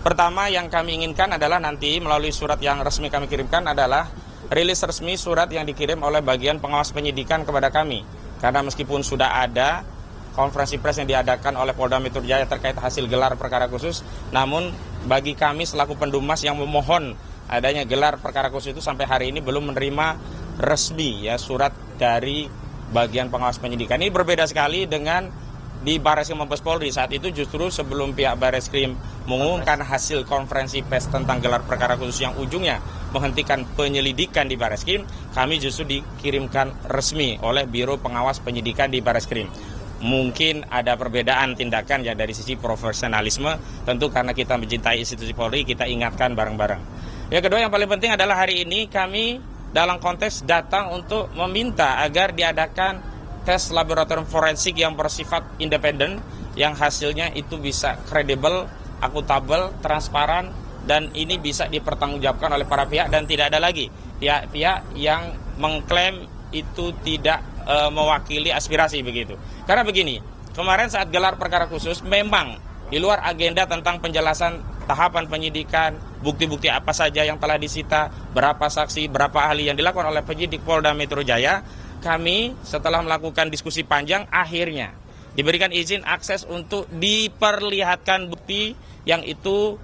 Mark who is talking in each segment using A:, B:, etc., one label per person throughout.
A: Pertama yang kami inginkan adalah nanti melalui surat yang resmi kami kirimkan adalah rilis resmi surat yang dikirim oleh bagian pengawas penyidikan kepada kami. Karena meskipun sudah ada konferensi pers yang diadakan oleh Polda Metro Jaya terkait hasil gelar perkara khusus, namun bagi kami selaku pendumas yang memohon adanya gelar perkara khusus itu sampai hari ini belum menerima resmi ya surat dari bagian pengawas penyidikan. Ini berbeda sekali dengan di Barreskrim Mabes Polri. Saat itu justru sebelum pihak Barreskrim mengumumkan hasil konferensi pers tentang gelar perkara khusus yang ujungnya menghentikan penyelidikan di Barreskrim, kami justru dikirimkan resmi oleh Biro Pengawas Penyidikan di Barreskrim. Mungkin ada perbedaan tindakan ya dari sisi profesionalisme, tentu karena kita mencintai institusi Polri, kita ingatkan bareng-bareng. Yang kedua yang paling penting adalah hari ini kami dalam konteks datang untuk meminta agar diadakan tes laboratorium forensik yang bersifat independen, yang hasilnya itu bisa kredibel, akuntabel, transparan, dan ini bisa dipertanggungjawabkan oleh para pihak dan tidak ada lagi pihak-pihak yang mengklaim itu tidak mewakili aspirasi begitu. Karena begini, kemarin saat gelar perkara khusus memang di luar agenda tentang penjelasan tahapan penyidikan, bukti-bukti apa saja yang telah disita, berapa saksi, berapa ahli yang dilakukan oleh penyidik Polda Metro Jaya, kami setelah melakukan diskusi panjang akhirnya diberikan izin akses untuk diperlihatkan bukti yang itu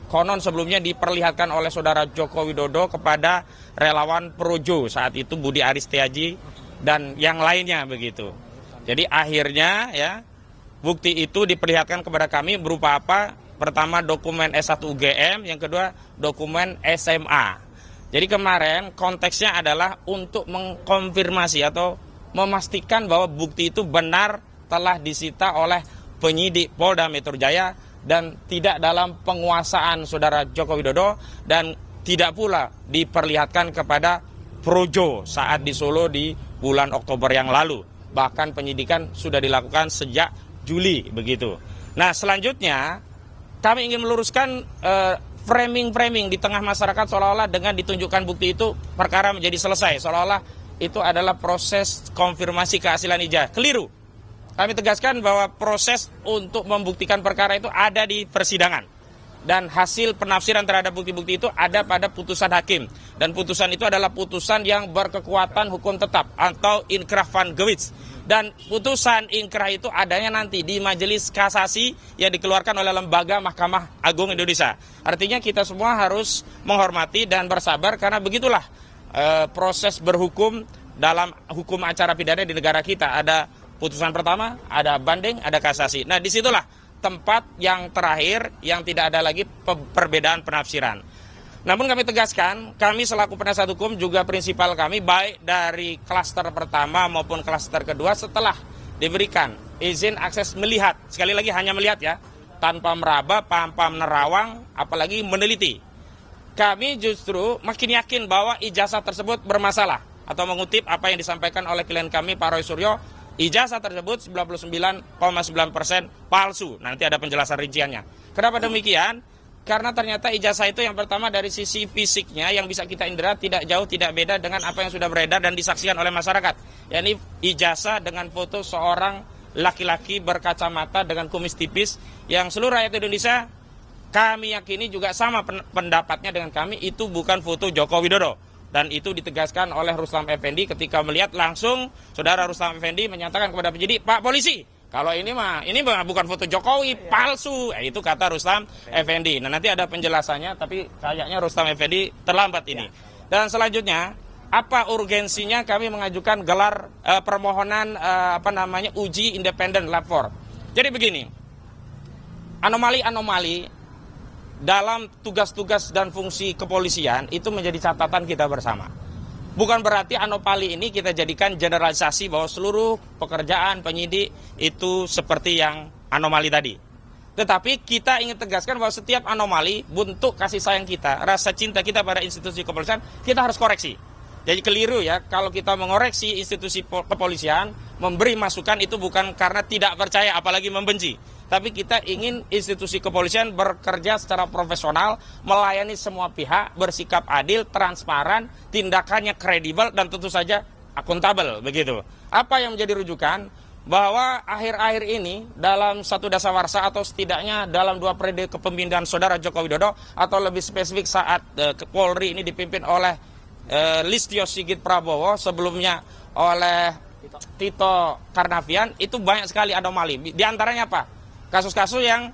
A: konon sebelumnya diperlihatkan oleh saudara Joko Widodo kepada relawan Projo saat itu Budi Aris Setiaji dan yang lainnya begitu. Jadi akhirnya ya bukti itu diperlihatkan kepada kami berupa apa? Pertama dokumen S1 UGM, yang kedua dokumen SMA. Jadi kemarin konteksnya adalah untuk mengkonfirmasi atau memastikan bahwa bukti itu benar telah disita oleh penyidik Polda Metro Jaya dan tidak dalam penguasaan saudara Joko Widodo dan tidak pula diperlihatkan kepada Projo saat di Solo di bulan Oktober yang lalu. Bahkan penyidikan sudah dilakukan sejak Juli begitu. Nah selanjutnya kami ingin meluruskan framing di tengah masyarakat seolah-olah dengan ditunjukkan bukti itu perkara menjadi selesai, seolah-olah itu adalah proses konfirmasi keaslian ijazah. Keliru. Kami tegaskan bahwa proses untuk membuktikan perkara itu ada di persidangan dan hasil penafsiran terhadap bukti-bukti itu ada pada putusan hakim dan putusan itu adalah putusan yang berkekuatan hukum tetap atau inkrah van Gewitz. Dan putusan inkrah itu adanya nanti di majelis kasasi yang dikeluarkan oleh lembaga Mahkamah Agung Indonesia. Artinya kita semua harus menghormati dan bersabar karena begitulah proses berhukum dalam hukum acara pidana di negara kita. Ada putusan pertama, ada banding, ada kasasi. Nah disitulah tempat yang terakhir yang tidak ada lagi perbedaan penafsiran. Namun kami tegaskan, kami selaku penasihat hukum juga prinsipal kami baik dari klaster pertama maupun klaster kedua setelah diberikan izin akses melihat, sekali lagi hanya melihat ya, tanpa meraba, tanpa menerawang, apalagi meneliti. Kami justru makin yakin bahwa ijazah tersebut bermasalah atau mengutip apa yang disampaikan oleh klien kami Pak Roy Suryo, ijazah tersebut 99,9% palsu. Nanti ada penjelasan rinciannya. Kenapa demikian? Karena ternyata ijazah itu yang pertama dari sisi fisiknya yang bisa kita indera tidak jauh tidak beda dengan apa yang sudah beredar dan disaksikan oleh masyarakat. Yakni ijazah dengan foto seorang laki-laki berkacamata dengan kumis tipis yang seluruh rakyat Indonesia kami yakini juga sama pendapatnya dengan kami, itu bukan foto Joko Widodo. Dan itu ditegaskan oleh Rustam Effendi ketika melihat langsung saudara Rustam Effendi menyatakan kepada penyidik, Pak Polisi, kalau ini bukan foto Jokowi, palsu. Itu kata Rustam Effendi. Nah nanti ada penjelasannya, tapi kayaknya Rustam Effendi terlambat ini. Dan selanjutnya, apa urgensinya kami mengajukan gelar permohonan uji independen lapor. Jadi begini, anomali-anomali dalam tugas-tugas dan fungsi kepolisian itu menjadi catatan kita bersama. Bukan berarti anomali ini kita jadikan generalisasi bahwa seluruh pekerjaan penyidik itu seperti yang anomali tadi. Tetapi kita ingin tegaskan bahwa setiap anomali, bentuk kasih sayang kita, rasa cinta kita pada institusi kepolisian, kita harus koreksi. Jadi keliru ya, kalau kita mengoreksi institusi kepolisian, memberi masukan itu bukan karena tidak percaya, apalagi membenci. Tapi kita ingin institusi kepolisian bekerja secara profesional, melayani semua pihak, bersikap adil, transparan, tindakannya kredibel, dan tentu saja akuntabel, begitu. Apa yang menjadi rujukan? bahwa akhir-akhir ini dalam satu dasawarsa atau setidaknya dalam 2 periode kepemimpinan Saudara Joko Widodo atau lebih spesifik saat Polri ini dipimpin oleh Listio Sigit Prabowo, sebelumnya oleh Tito Karnavian, itu banyak sekali anomali. Di antaranya apa? Kasus-kasus yang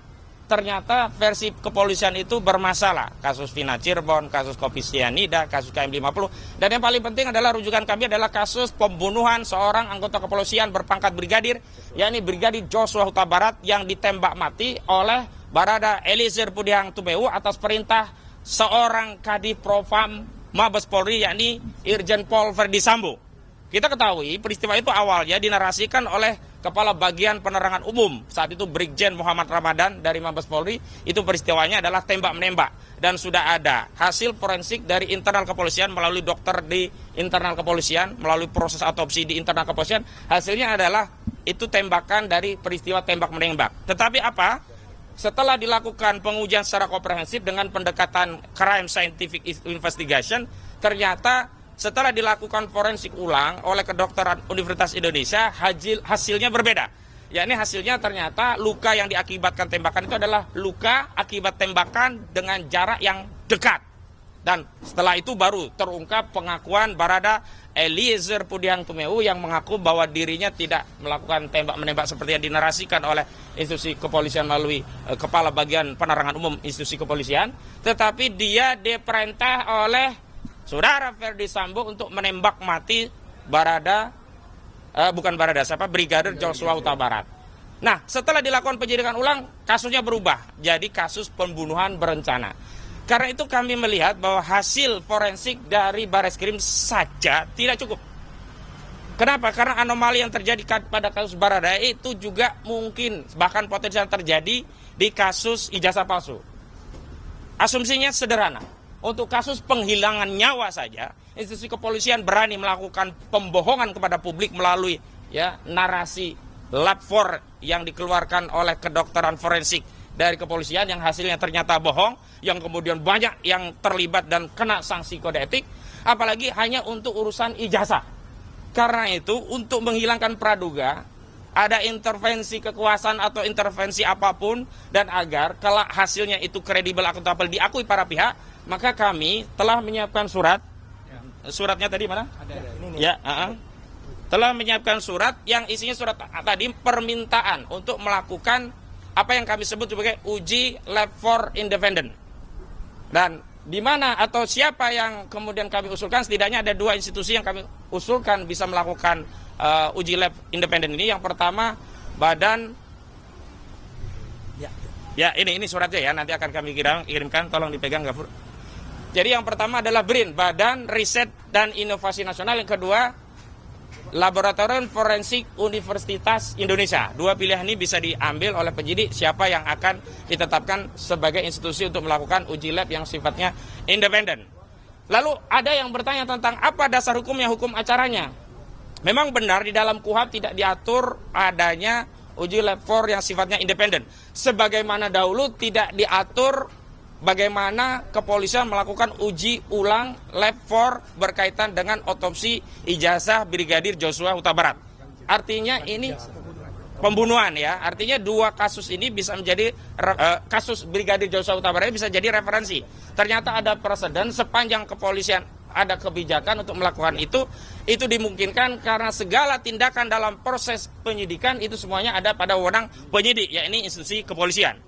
A: ternyata versi kepolisian itu bermasalah. Kasus Vina Cirebon, kasus Kopi Cyanida, kasus KM50. Dan yang paling penting adalah rujukan kami adalah kasus pembunuhan seorang anggota kepolisian berpangkat brigadir, yakni Brigadir Joshua Huta Barat yang ditembak mati oleh Barada Eliezer Budiang Tumewu atas perintah seorang Kadif Propam Mabes Polri, yakni Irjen Pol Verdi Sambo. Kita ketahui peristiwa itu awalnya dinarasikan oleh Kepala Bagian Penerangan Umum, saat itu Brigjen Muhammad Ramadan dari Mabes Polri. Itu peristiwanya adalah tembak-menembak. Dan sudah ada hasil forensik dari internal kepolisian melalui dokter di internal kepolisian, melalui proses autopsi di internal kepolisian. Hasilnya adalah itu tembakan dari peristiwa tembak-menembak. Tetapi apa? Setelah dilakukan pengujian secara komprehensif dengan pendekatan crime scientific investigation, ternyata setelah dilakukan forensik ulang oleh kedokteran Universitas Indonesia, hasilnya berbeda. Yakni hasilnya ternyata luka yang diakibatkan tembakan itu adalah luka akibat tembakan dengan jarak yang dekat. Dan setelah itu baru terungkap pengakuan Barada Eliezer Budiang Tumewu yang mengaku bahwa dirinya tidak melakukan tembak-menembak seperti yang dinarasikan oleh institusi kepolisian melalui Kepala Bagian Penerangan Umum institusi kepolisian, tetapi dia diperintah oleh Saudara Verdi Sambo untuk menembak mati Brigadir Joshua Huta Barat. Nah, setelah dilakukan penyidikan ulang, kasusnya berubah jadi kasus pembunuhan berencana. Karena itu kami melihat bahwa hasil forensik dari Bareskrim saja tidak cukup. Kenapa? Karena anomali yang terjadi pada kasus Barada itu juga mungkin bahkan potensial terjadi di kasus ijazah palsu. Asumsinya sederhana. Untuk kasus penghilangan nyawa saja, institusi kepolisian berani melakukan pembohongan kepada publik melalui narasi lab 4 yang dikeluarkan oleh kedokteran forensik dari kepolisian yang hasilnya ternyata bohong, yang kemudian banyak yang terlibat dan kena sanksi kode etik, apalagi hanya untuk urusan ijazah. Karena itu untuk menghilangkan praduga, ada intervensi kekuasaan atau intervensi apapun, dan agar kelak hasilnya itu kredibel, akuntabel, diakui para pihak, maka kami telah menyiapkan surat. Suratnya tadi mana? Telah menyiapkan surat yang isinya surat tadi permintaan untuk melakukan apa yang kami sebut sebagai uji lab 4 independent. Dan di mana atau siapa yang kemudian kami usulkan, setidaknya ada 2 institusi yang kami usulkan bisa melakukan uji lab independen ini. Yang pertama Badan ini suratnya ya, nanti akan kami kirimkan, tolong dipegang Gafur. Jadi yang pertama adalah BRIN, Badan Riset dan Inovasi Nasional. Yang kedua Laboratorium Forensik Universitas Indonesia. 2 pilihan ini bisa diambil oleh penyidik siapa yang akan ditetapkan sebagai institusi untuk melakukan uji lab yang sifatnya independen. Lalu ada yang bertanya tentang apa dasar hukumnya, hukum acaranya. Memang benar di dalam KUHP tidak diatur adanya uji lab 4 yang sifatnya independen. Sebagaimana dahulu tidak diatur bagaimana kepolisian melakukan uji ulang lab 4 berkaitan dengan otopsi ijazah Brigadir Joshua Huta Barat. Artinya ini pembunuhan ya. Artinya 2 kasus ini bisa menjadi kasus Brigadir Joshua Huta Barat bisa jadi referensi. Ternyata ada preseden sepanjang kepolisian ada kebijakan untuk melakukan itu dimungkinkan karena segala tindakan dalam proses penyidikan itu semuanya ada pada wewenang penyidik, yakni institusi kepolisian.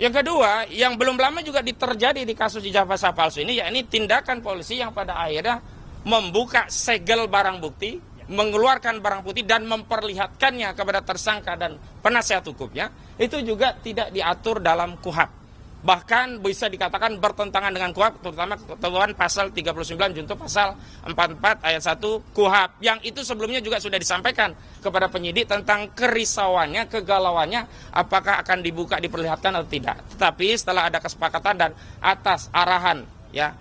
A: Yang kedua, yang belum lama juga terjadi di kasus ijazah palsu ini, yakni tindakan polisi yang pada akhirnya membuka segel barang bukti, mengeluarkan barang bukti dan memperlihatkannya kepada tersangka dan penasihat hukumnya, itu juga tidak diatur dalam KUHP. Bahkan bisa dikatakan bertentangan dengan KUHP, terutama ketentuan pasal 39 junto pasal 44 ayat 1 KUHP, yang itu sebelumnya juga sudah disampaikan kepada penyidik tentang kerisauannya, kegalauannya, apakah akan dibuka, diperlihatkan atau tidak. Tetapi setelah ada kesepakatan dan atas arahan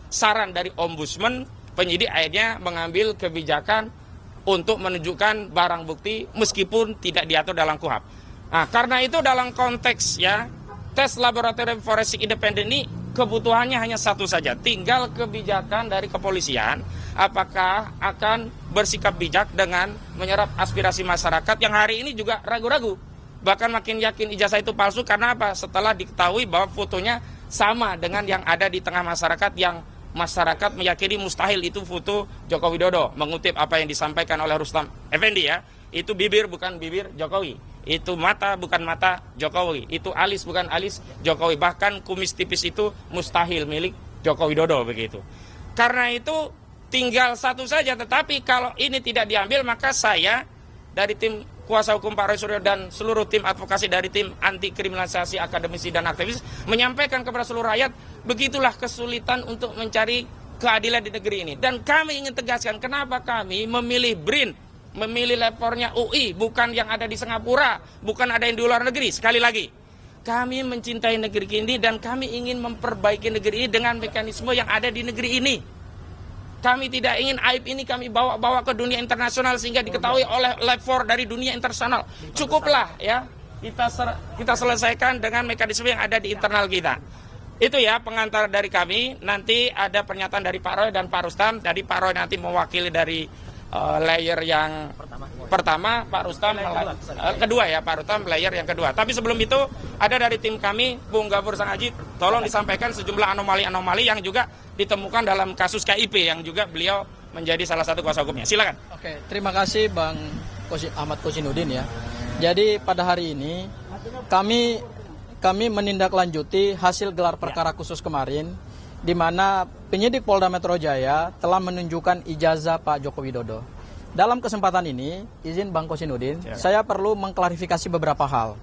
A: saran dari Ombudsman, penyidik akhirnya mengambil kebijakan untuk menunjukkan barang bukti meskipun tidak diatur dalam KUHP. Nah, karena itu dalam konteks tes laboratorium forensik independen ini kebutuhannya hanya satu saja, tinggal kebijakan dari kepolisian apakah akan bersikap bijak dengan menyerap aspirasi masyarakat yang hari ini juga ragu-ragu. Bahkan makin yakin ijazah itu palsu karena apa? Setelah diketahui bahwa fotonya sama dengan yang ada di tengah masyarakat, yang masyarakat meyakini mustahil itu foto Joko Widodo. Mengutip apa yang disampaikan oleh Rustam Effendi ya, itu bibir bukan bibir Jokowi, itu mata bukan mata Jokowi, itu alis bukan alis Jokowi, bahkan kumis tipis itu mustahil milik Joko Widodo begitu. Karena itu tinggal satu saja, tetapi kalau ini tidak diambil maka saya dari tim kuasa hukum Pak Roy Suryo dan seluruh tim advokasi dari tim anti kriminalisasi akademisi dan aktivis menyampaikan kepada seluruh rakyat, begitulah kesulitan untuk mencari keadilan di negeri ini. Dan kami ingin tegaskan kenapa kami memilih BRIN, memilih levelnya UI, bukan yang ada di Singapura, bukan ada yang di luar negeri. Sekali lagi, kami mencintai negeri ini dan kami ingin memperbaiki negeri ini dengan mekanisme yang ada di negeri ini. Kami tidak ingin aib ini kami bawa ke dunia internasional sehingga diketahui oleh level dari dunia internasional. Cukuplah ya, kita selesaikan dengan mekanisme yang ada di internal kita. Itu ya pengantar dari kami. Nanti ada pernyataan dari Pak Roy dan Pak Rustam. Jadi Pak Roy nanti mewakili dari layer yang pertama, Pak Rustam kedua ya, Pak Rustam layer yang kedua. Tapi sebelum itu ada dari tim kami, Bung Gafur Sangaji, tolong disampaikan sejumlah anomali-anomali yang juga ditemukan dalam kasus KIP yang juga beliau menjadi salah satu kuasa hukumnya. Silakan.
B: Oke, terima kasih Bang Ahmad Kosinudin ya. Jadi pada hari ini kami menindaklanjuti hasil gelar perkara khusus kemarin, di mana penyidik Polda Metro Jaya telah menunjukkan ijazah Pak Joko Widodo. Dalam kesempatan ini, izin Bang Kosinudin, saya perlu mengklarifikasi beberapa hal.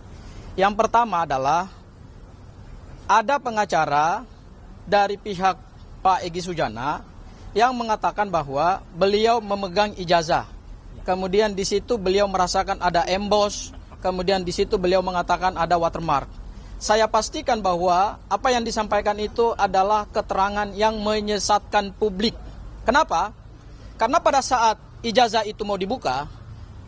B: Yang pertama adalah ada pengacara dari pihak Pak Egy Sujana yang mengatakan bahwa beliau memegang ijazah. Kemudian di situ beliau merasakan ada emboss, kemudian di situ beliau mengatakan ada watermark. Saya pastikan bahwa apa yang disampaikan itu adalah keterangan yang menyesatkan publik. Kenapa? Karena pada saat ijazah itu mau dibuka,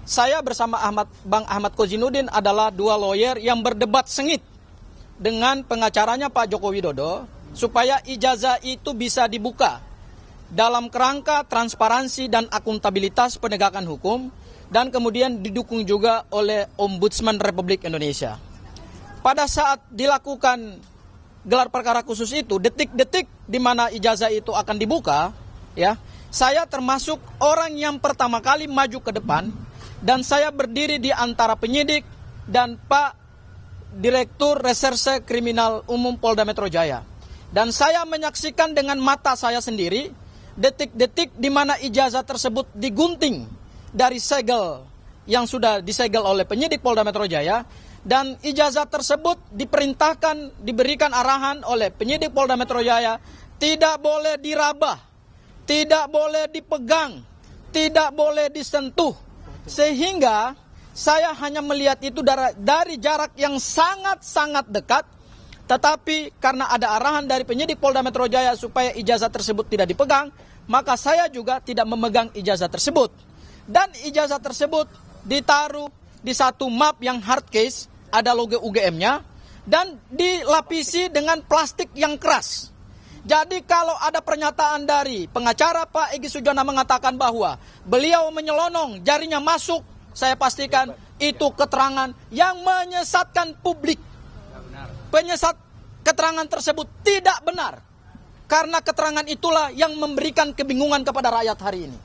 B: saya bersama Bang Ahmad Kozinudin adalah dua lawyer yang berdebat sengit dengan pengacaranya Pak Joko Widodo supaya ijazah itu bisa dibuka dalam kerangka transparansi dan akuntabilitas penegakan hukum, dan kemudian didukung juga oleh Ombudsman Republik Indonesia. Pada saat dilakukan gelar perkara khusus itu, detik-detik di mana ijazah itu akan dibuka, ya, saya termasuk orang yang pertama kali maju ke depan, dan saya berdiri di antara penyidik dan Pak Direktur Reserse Kriminal Umum Polda Metro Jaya. Dan saya menyaksikan dengan mata saya sendiri detik-detik di mana ijazah tersebut digunting dari segel yang sudah disegel oleh penyidik Polda Metro Jaya, dan ijazah tersebut diperintahkan, diberikan arahan oleh penyidik Polda Metro Jaya, tidak boleh diraba, tidak boleh dipegang, tidak boleh disentuh. Sehingga saya hanya melihat itu dari jarak yang sangat-sangat dekat. Tetapi karena ada arahan dari penyidik Polda Metro Jaya supaya ijazah tersebut tidak dipegang, maka saya juga tidak memegang ijazah tersebut. Dan ijazah tersebut ditaruh di satu map yang hard case, ada logo UGM-nya, dan dilapisi dengan plastik yang keras. Jadi kalau ada pernyataan dari pengacara Pak Egy Sujana mengatakan bahwa beliau menyelonong, jarinya masuk, saya pastikan itu keterangan yang menyesatkan publik. Keterangan tersebut tidak benar. Karena keterangan itulah yang memberikan kebingungan kepada rakyat hari ini.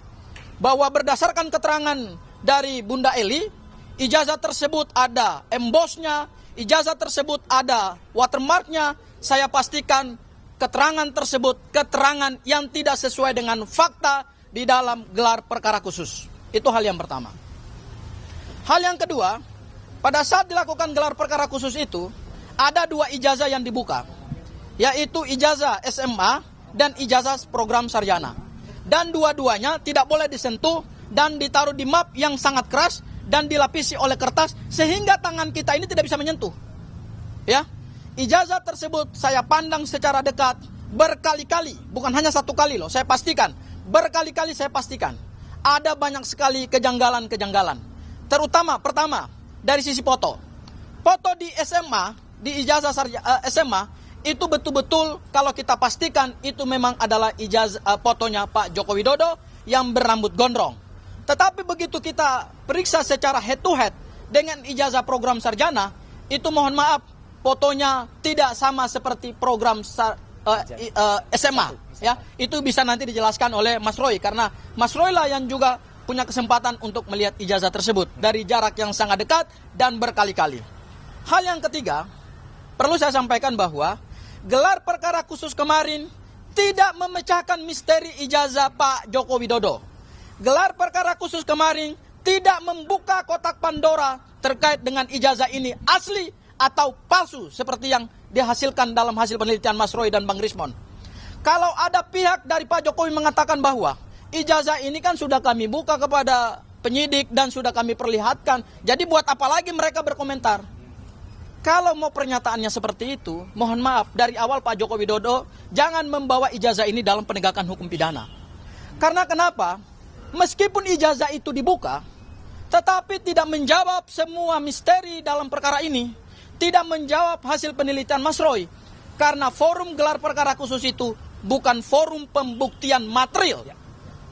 B: Bahwa berdasarkan keterangan dari Bunda Eli, ijazah tersebut ada embossnya, ijazah tersebut ada watermarknya. Saya pastikan keterangan tersebut keterangan yang tidak sesuai dengan fakta di dalam gelar perkara khusus. Itu hal yang pertama. Hal yang kedua, pada saat dilakukan gelar perkara khusus itu, ada dua ijazah yang dibuka, yaitu ijazah SMA dan ijazah program sarjana. Dan dua-duanya tidak boleh disentuh dan ditaruh di map yang sangat keras dan dilapisi oleh kertas sehingga tangan kita ini tidak bisa menyentuh. Ya, ijazah tersebut saya pandang secara dekat berkali-kali, bukan hanya satu kali loh, saya pastikan berkali-kali saya pastikan ada banyak sekali kejanggalan-kejanggalan. Terutama pertama dari sisi foto. Foto di SMA, di ijazah SMA itu betul-betul kalau kita pastikan itu memang adalah ijazah fotonya Pak Joko Widodo yang berambut gondrong. Tetapi begitu kita periksa secara head to head dengan ijazah program sarjana, itu mohon maaf fotonya tidak sama seperti program SMA. Ya, itu bisa nanti dijelaskan oleh Mas Roy, karena Mas Roy lah yang juga punya kesempatan untuk melihat ijazah tersebut dari jarak yang sangat dekat dan berkali-kali. Hal yang ketiga, perlu saya sampaikan bahwa gelar perkara khusus kemarin tidak memecahkan misteri ijazah Pak Joko Widodo. Gelar perkara khusus kemarin tidak membuka kotak Pandora terkait dengan ijazah ini asli atau palsu seperti yang dihasilkan dalam hasil penelitian Mas Roy dan Bang Rismon. Kalau ada pihak dari Pak Jokowi mengatakan bahwa ijazah ini kan sudah kami buka kepada penyidik dan sudah kami perlihatkan, jadi buat apa lagi mereka berkomentar? Kalau mau pernyataannya seperti itu, mohon maaf, dari awal Pak Joko Widodo jangan membawa ijazah ini dalam penegakan hukum pidana. Karena kenapa? Meskipun ijazah itu dibuka, tetapi tidak menjawab semua misteri dalam perkara ini, tidak menjawab hasil penelitian Mas Roy. Karena forum gelar perkara khusus itu bukan forum pembuktian material,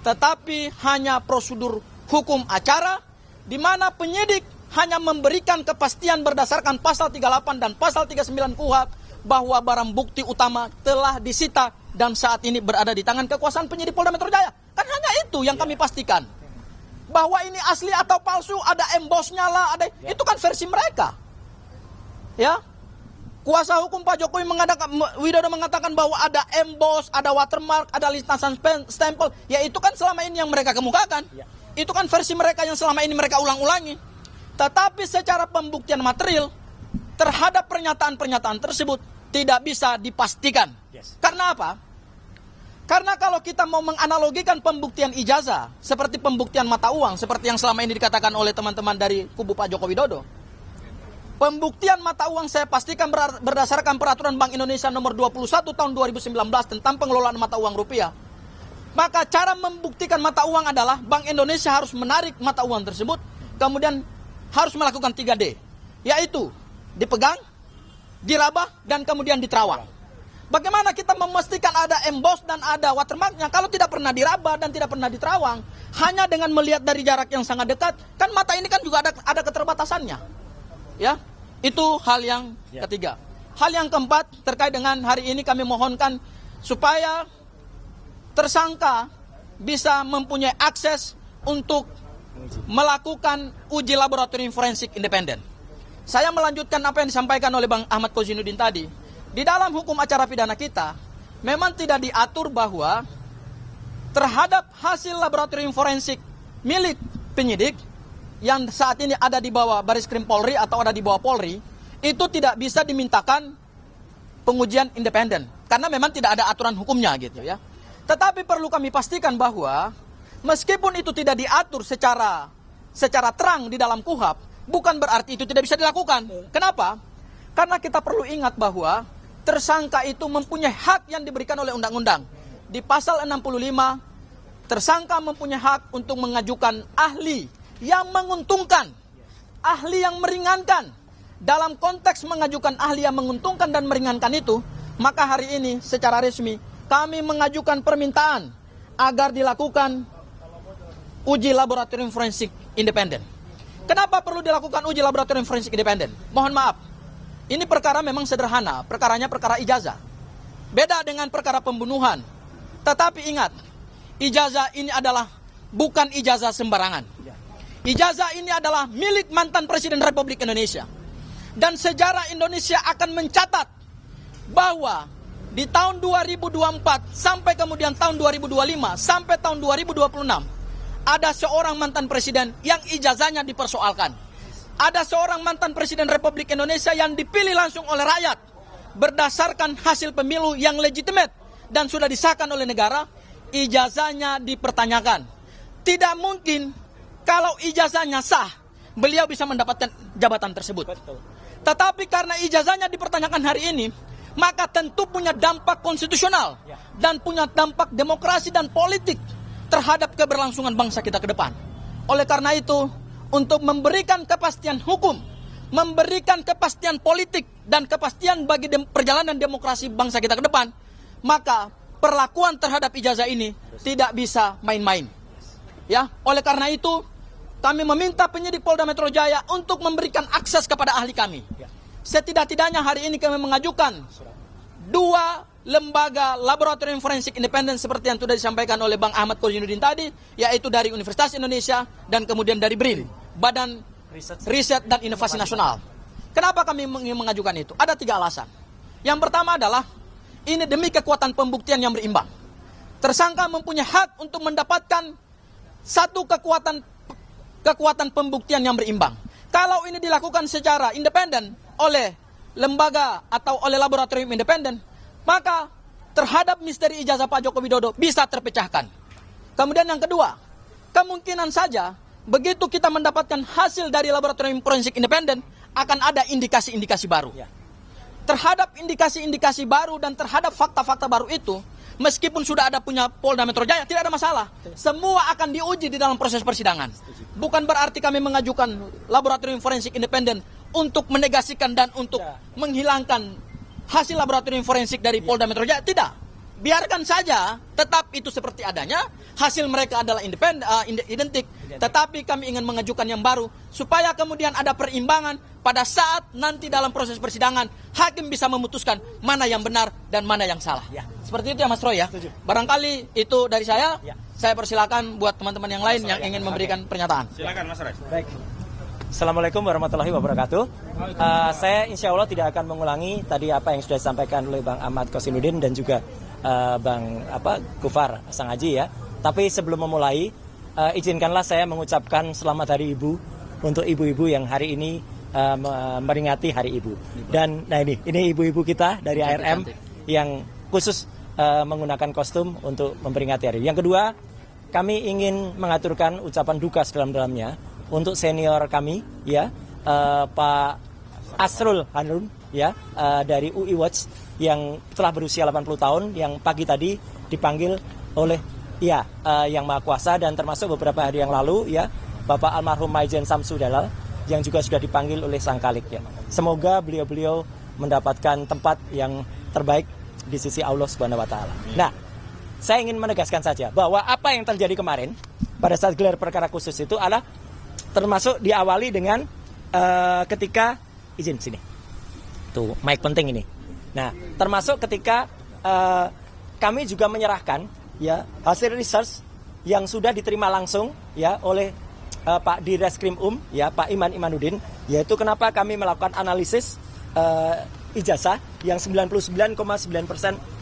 B: tetapi hanya prosedur hukum acara, di mana penyidik hanya memberikan kepastian berdasarkan pasal 38 dan pasal 39 KUHP bahwa barang bukti utama telah disita dan saat ini berada di tangan kekuasaan penyidik Polda Metro Jaya. Kan hanya itu yang kami pastikan. Bahwa ini asli atau palsu, ada embosnya lah, ada itu kan versi mereka. Ya. Kuasa hukum Pak Jokowi Widodo mengatakan bahwa ada emboss, ada watermark, ada lintasan stempel. Ya itu kan selama ini yang mereka kemukakan. Itu kan versi mereka yang selama ini mereka ulang-ulangi. Tetapi secara pembuktian material terhadap pernyataan-pernyataan tersebut tidak bisa dipastikan. Karena apa? Karena kalau kita mau menganalogikan pembuktian ijazah seperti pembuktian mata uang, seperti yang selama ini dikatakan oleh teman-teman dari kubu Pak Joko Widodo. Pembuktian mata uang saya pastikan berdasarkan peraturan Bank Indonesia nomor 21 tahun 2019 tentang pengelolaan mata uang rupiah. Maka cara membuktikan mata uang adalah Bank Indonesia harus menarik mata uang tersebut, kemudian harus melakukan 3D, yaitu dipegang, diraba, dan kemudian diterawang. Bagaimana kita memastikan ada emboss dan ada watermarknya kalau tidak pernah diraba dan tidak pernah diterawang? Hanya dengan melihat dari jarak yang sangat dekat, kan mata ini kan juga ada keterbatasannya. Ya, itu hal yang ketiga. Hal yang keempat terkait dengan hari ini kami mohonkan supaya tersangka bisa mempunyai akses untuk melakukan uji laboratorium forensik independen. Saya melanjutkan apa yang disampaikan oleh Bang Ahmad Kozinuddin tadi. Di dalam hukum acara pidana kita, memang tidak diatur bahwa terhadap hasil laboratorium forensik milik penyidik yang saat ini ada di bawah Bareskrim Polri atau ada di bawah Polri, itu tidak bisa dimintakan pengujian independen. Karena memang tidak ada aturan hukumnya gitu ya. Tetapi perlu kami pastikan bahwa meskipun itu tidak diatur secara terang di dalam KUHP, bukan berarti itu tidak bisa dilakukan. Kenapa? Karena kita perlu ingat bahwa tersangka itu mempunyai hak yang diberikan oleh undang-undang. Di pasal 65, tersangka mempunyai hak untuk mengajukan ahli yang menguntungkan, ahli yang meringankan. Dalam konteks mengajukan ahli yang menguntungkan dan meringankan itu, maka hari ini secara resmi kami mengajukan permintaan agar dilakukan uji laboratorium forensik independen. Kenapa perlu dilakukan uji laboratorium forensik independen? Mohon maaf, ini perkara memang sederhana, perkaranya perkara ijazah. Beda dengan perkara pembunuhan. Tetapi ingat, ijazah ini adalah bukan ijazah sembarangan. Ijazah ini adalah milik mantan Presiden Republik Indonesia. Dan sejarah Indonesia akan mencatat bahwa di tahun 2024 sampai kemudian tahun 2025 sampai tahun 2026 ada seorang mantan presiden yang ijazahnya dipersoalkan. Ada seorang mantan presiden Republik Indonesia yang dipilih langsung oleh rakyat berdasarkan hasil pemilu yang legitimate dan sudah disahkan oleh negara, ijazahnya dipertanyakan. Tidak mungkin kalau ijazahnya sah, beliau bisa mendapatkan jabatan tersebut. Tetapi karena ijazahnya dipertanyakan hari ini, maka tentu punya dampak konstitusional dan punya dampak demokrasi dan politik terhadap keberlangsungan bangsa kita ke depan. Oleh karena itu, untuk memberikan kepastian hukum, memberikan kepastian politik dan kepastian bagi perjalanan demokrasi bangsa kita ke depan, maka perlakuan terhadap ijazah ini tidak bisa main-main. Ya, oleh karena itu kami meminta penyidik Polda Metro Jaya untuk memberikan akses kepada ahli kami. Setidak-tidaknya hari ini kami mengajukan 2 lembaga laboratorium forensik independen seperti yang sudah disampaikan oleh Bang Ahmad Kozinudin tadi, yaitu dari Universitas Indonesia dan kemudian dari BRIN, Badan Riset dan Inovasi Nasional. Kenapa kami mengajukan itu? Ada 3 alasan. Yang pertama adalah ini demi kekuatan pembuktian yang berimbang. Tersangka mempunyai hak untuk mendapatkan satu kekuatan pembuktian yang berimbang. Kalau ini dilakukan secara independen oleh lembaga atau oleh laboratorium independen, maka terhadap misteri ijazah Pak Joko Widodo bisa terpecahkan. Kemudian yang kedua, kemungkinan saja begitu kita mendapatkan hasil dari laboratorium forensik independen, akan ada indikasi-indikasi baru. Terhadap indikasi-indikasi baru dan terhadap fakta-fakta baru itu, meskipun sudah ada punya Polda Metro Jaya, tidak ada masalah. Semua akan diuji di dalam proses persidangan. Bukan berarti kami mengajukan laboratorium forensik independen untuk menegasikan dan untuk menghilangkan hasil laboratorium forensik dari Polda Metro Jaya. Tidak. Biarkan saja, tetap itu seperti adanya. Hasil mereka adalah identik. Tetapi kami ingin mengajukan yang baru, supaya kemudian ada perimbangan pada saat nanti dalam proses persidangan, hakim bisa memutuskan mana yang benar dan mana yang salah. Seperti itu ya Mas Roy ya. Barangkali itu dari saya. Saya persilakan buat teman-teman yang lain yang ingin memberikan pernyataan.
A: Silakan Mas Roy.
C: Baik. Assalamualaikum warahmatullahi wabarakatuh. Saya insya Allah tidak akan mengulangi tadi apa yang sudah disampaikan oleh Bang Ahmad Kozinudin dan juga Bang Gufar Sangaji ya. Tapi sebelum memulai, izinkanlah saya mengucapkan selamat Hari Ibu untuk ibu-ibu yang hari ini memperingati Hari Ibu. Dan nah ini ibu-ibu kita dari ARM yang khusus menggunakan kostum untuk memperingati hari. Yang kedua, kami ingin mengaturkan ucapan duka sedalam-dalamnya untuk senior kami ya, Pak Asrul Hanun ya, dari UI Watch yang telah berusia 80 tahun yang pagi tadi dipanggil oleh Yang Maha Kuasa, dan termasuk beberapa hari yang lalu ya Bapak almarhum Maijen Samsudalal yang juga sudah dipanggil oleh Sang Khalik ya. Semoga beliau-beliau mendapatkan tempat yang terbaik di sisi Allah Subhanahu wa taala. Nah, saya ingin menegaskan saja bahwa apa yang terjadi kemarin pada saat gelar perkara khusus itu adalah termasuk diawali dengan ketika izin sini. Tuh, mic penting ini. Nah, termasuk ketika kami juga menyerahkan ya hasil research yang sudah diterima langsung ya oleh Pak Direskrim ya Pak Iman Imanuddin, yaitu kenapa kami melakukan analisis ijazah yang 99,9%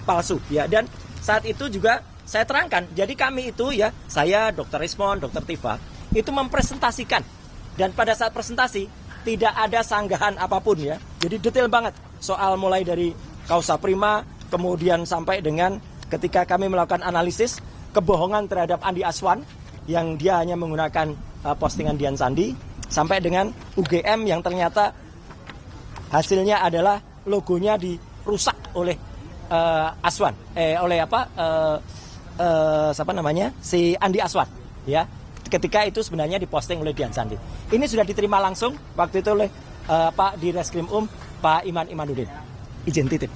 C: palsu ya. Dan saat itu juga saya terangkan, jadi kami itu ya, saya, Dr. Rismon, Dr. Tifa itu mempresentasikan, dan pada saat presentasi tidak ada sanggahan apapun ya. Jadi detail banget soal mulai dari kausa prima, kemudian sampai dengan ketika kami melakukan analisis kebohongan terhadap Andi Aswan yang dia hanya menggunakan postingan Dian Sandi, sampai dengan UGM yang ternyata hasilnya adalah logonya dirusak oleh Aswan, siapa namanya, si Andi Aswan ya. Ketika itu sebenarnya diposting oleh Dian Sandi. Ini sudah diterima langsung waktu itu oleh Pak Direskrim Pak Iman Imanuddin. Izin titip.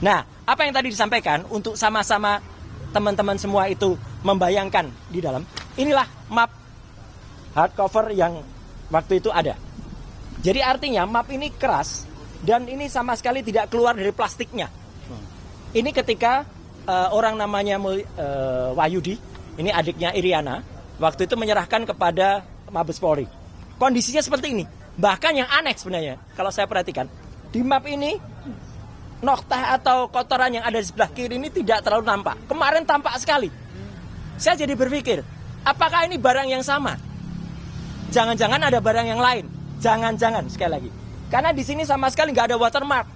C: Nah, apa yang tadi disampaikan untuk sama-sama teman-teman semua itu membayangkan di dalam, inilah map hardcover yang waktu itu ada. Jadi artinya map ini keras dan ini sama sekali tidak keluar dari plastiknya. Ini ketika orang namanya Wahyudi, ini adiknya Iriana, waktu itu menyerahkan kepada Mabes Polri. Kondisinya seperti ini. Bahkan yang aneh sebenarnya, kalau saya perhatikan, di map ini noktah atau kotoran yang ada di sebelah kiri ini tidak terlalu nampak. Kemarin tampak sekali. Saya jadi berpikir, apakah ini barang yang sama? Jangan-jangan ada barang yang lain. Jangan-jangan, sekali lagi. Karena di sini sama sekali nggak ada watermark.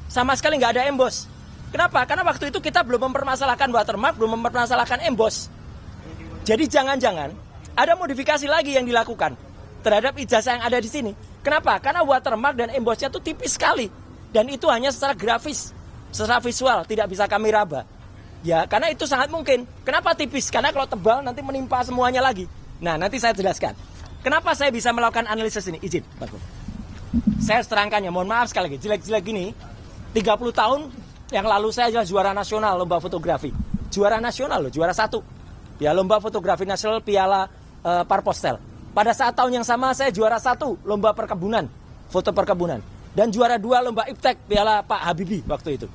C: Sama sekali nggak ada emboss. Kenapa? Karena waktu itu kita belum mempermasalahkan watermark, belum mempermasalahkan emboss. Jadi jangan-jangan ada modifikasi lagi yang dilakukan terhadap ijazah yang ada di sini. Kenapa? Karena watermark dan embossnya itu tipis sekali. Dan itu hanya secara grafis, secara visual, tidak bisa kami raba. Ya, karena itu sangat mungkin. Kenapa tipis? Karena kalau tebal nanti menimpa semuanya lagi. Nah, nanti saya jelaskan. Kenapa saya bisa melakukan analisis ini? Izin, Pak. Saya terangkannya, mohon maaf sekali lagi, jelek-jelek gini, 30 tahun yang lalu saya adalah juara nasional lomba fotografi. Juara nasional loh, juara 1. Ya, lomba fotografi nasional Piala Parpostel. Pada saat tahun yang sama saya juara 1 lomba perkebunan, foto perkebunan. Dan juara 2 lomba iptek Piala Pak Habibie waktu itu.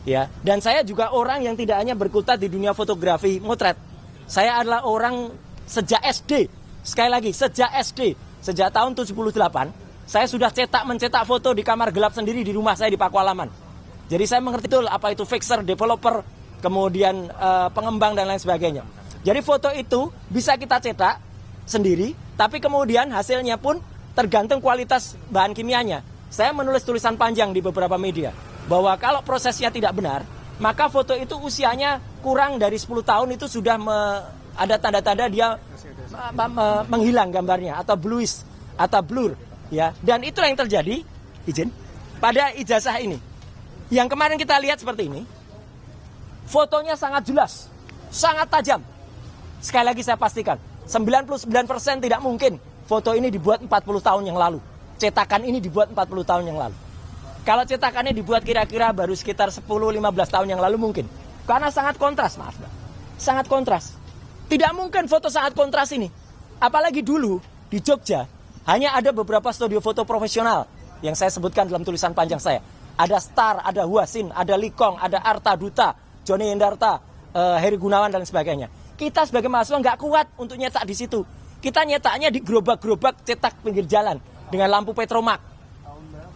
C: Ya, dan saya juga orang yang tidak hanya berkutat di dunia fotografi motret. Saya adalah orang sejak SD. Sekali lagi, sejak SD, sejak tahun 78, saya sudah mencetak foto di kamar gelap sendiri di rumah saya di Pakualaman. Jadi saya mengerti betul apa itu fixer, developer, kemudian pengembang dan lain sebagainya. Jadi foto itu bisa kita cetak sendiri, tapi kemudian hasilnya pun tergantung kualitas bahan kimianya. Saya menulis tulisan panjang di beberapa media bahwa kalau prosesnya tidak benar, maka foto itu usianya kurang dari 10 tahun itu sudah ada tanda-tanda dia menghilang gambarnya atau bluish atau blur, ya. Dan itulah yang terjadi, izin, pada ijazah ini. Yang kemarin kita lihat seperti ini, fotonya sangat jelas, sangat tajam. Sekali lagi saya pastikan, 99% tidak mungkin foto ini dibuat 40 tahun yang lalu. Cetakan ini dibuat 40 tahun yang lalu. Kalau cetakannya dibuat kira-kira baru sekitar 10-15 tahun yang lalu mungkin. Karena sangat kontras, maaf Mbak. Sangat kontras. Tidak mungkin foto sangat kontras ini. Apalagi dulu di Jogja, hanya ada beberapa studio foto profesional yang saya sebutkan dalam tulisan panjang saya. Ada Star, ada Huasin, ada Likong, ada Arta Duta, Joni Endarta, Heri Gunawan dan sebagainya. Kita sebagai mahasiswa nggak kuat untuk nyetak di situ. Kita nyetaknya di gerobak-gerobak cetak pinggir jalan dengan lampu Petromak.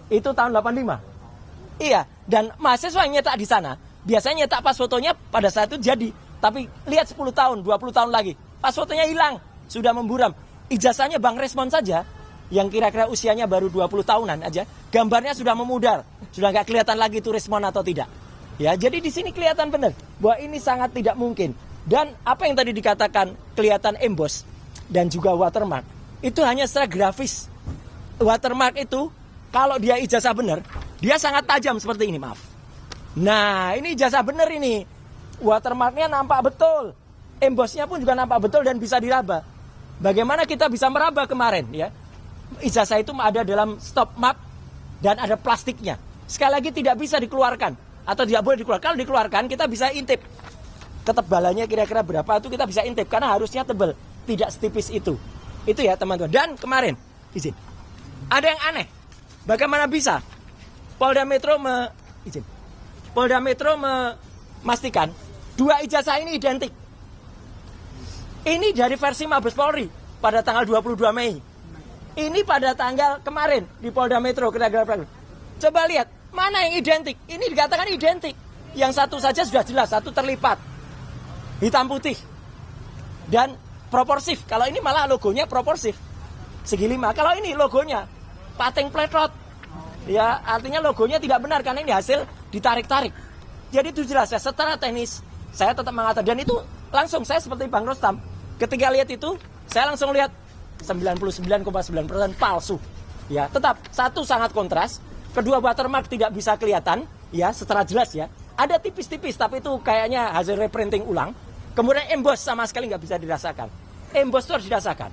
C: Itu tahun 85. Iya, dan mahasiswa yang nyetak di sana, biasanya nyetak pas fotonya pada saat itu jadi. Tapi lihat 10 tahun, 20 tahun lagi, pas fotonya hilang, sudah memburam. Ijazahnya Bang Resmon saja, yang kira-kira usianya baru 20 tahunan aja, gambarnya sudah memudar. Sudah nggak kelihatan lagi itu Resmon atau tidak. Ya, jadi di sini kelihatan benar bahwa ini sangat tidak mungkin. Dan apa yang tadi dikatakan kelihatan emboss dan juga watermark, itu hanya secara grafis. Watermark itu kalau dia ijazah benar, dia sangat tajam seperti ini, maaf. Nah, ini ijazah benar ini. Watermarknya nampak betul. Embossnya pun juga nampak betul dan bisa diraba. Bagaimana kita bisa meraba kemarin, ya? Ijazah itu ada dalam stop map dan ada plastiknya. Sekali lagi tidak bisa dikeluarkan atau tidak boleh dikeluarkan. Kalau dikeluarkan kita bisa intip. Ketebalannya kira-kira berapa itu kita bisa intip karena harusnya tebal, tidak setipis itu. Itu ya teman-teman. Dan kemarin, izin. Ada yang aneh. Bagaimana bisa Polda Metro memastikan dua ijazah ini identik. Ini dari versi Mabes Polri pada tanggal 22 Mei. Ini pada tanggal kemarin di Polda Metro. Coba lihat, mana yang identik? Ini dikatakan identik. Yang satu saja sudah jelas, satu terlipat. Hitam putih. Dan proporsif. Kalau ini malah logonya proporsif. Segi 5. Kalau ini logonya pating pletrot. Ya, artinya logonya tidak benar karena ini hasil ditarik-tarik. Jadi itu jelas ya, secara teknis saya tetap mengatakan, dan itu langsung saya seperti Bang Rostam. Ketika lihat itu, saya langsung lihat 99,9% palsu. Ya, tetap satu sangat kontras, kedua watermark tidak bisa kelihatan ya secara jelas ya. Ada tipis-tipis tapi itu kayaknya hasil reprinting ulang. Kemudian emboss sama sekali nggak bisa dirasakan. Emboss itu harus dirasakan.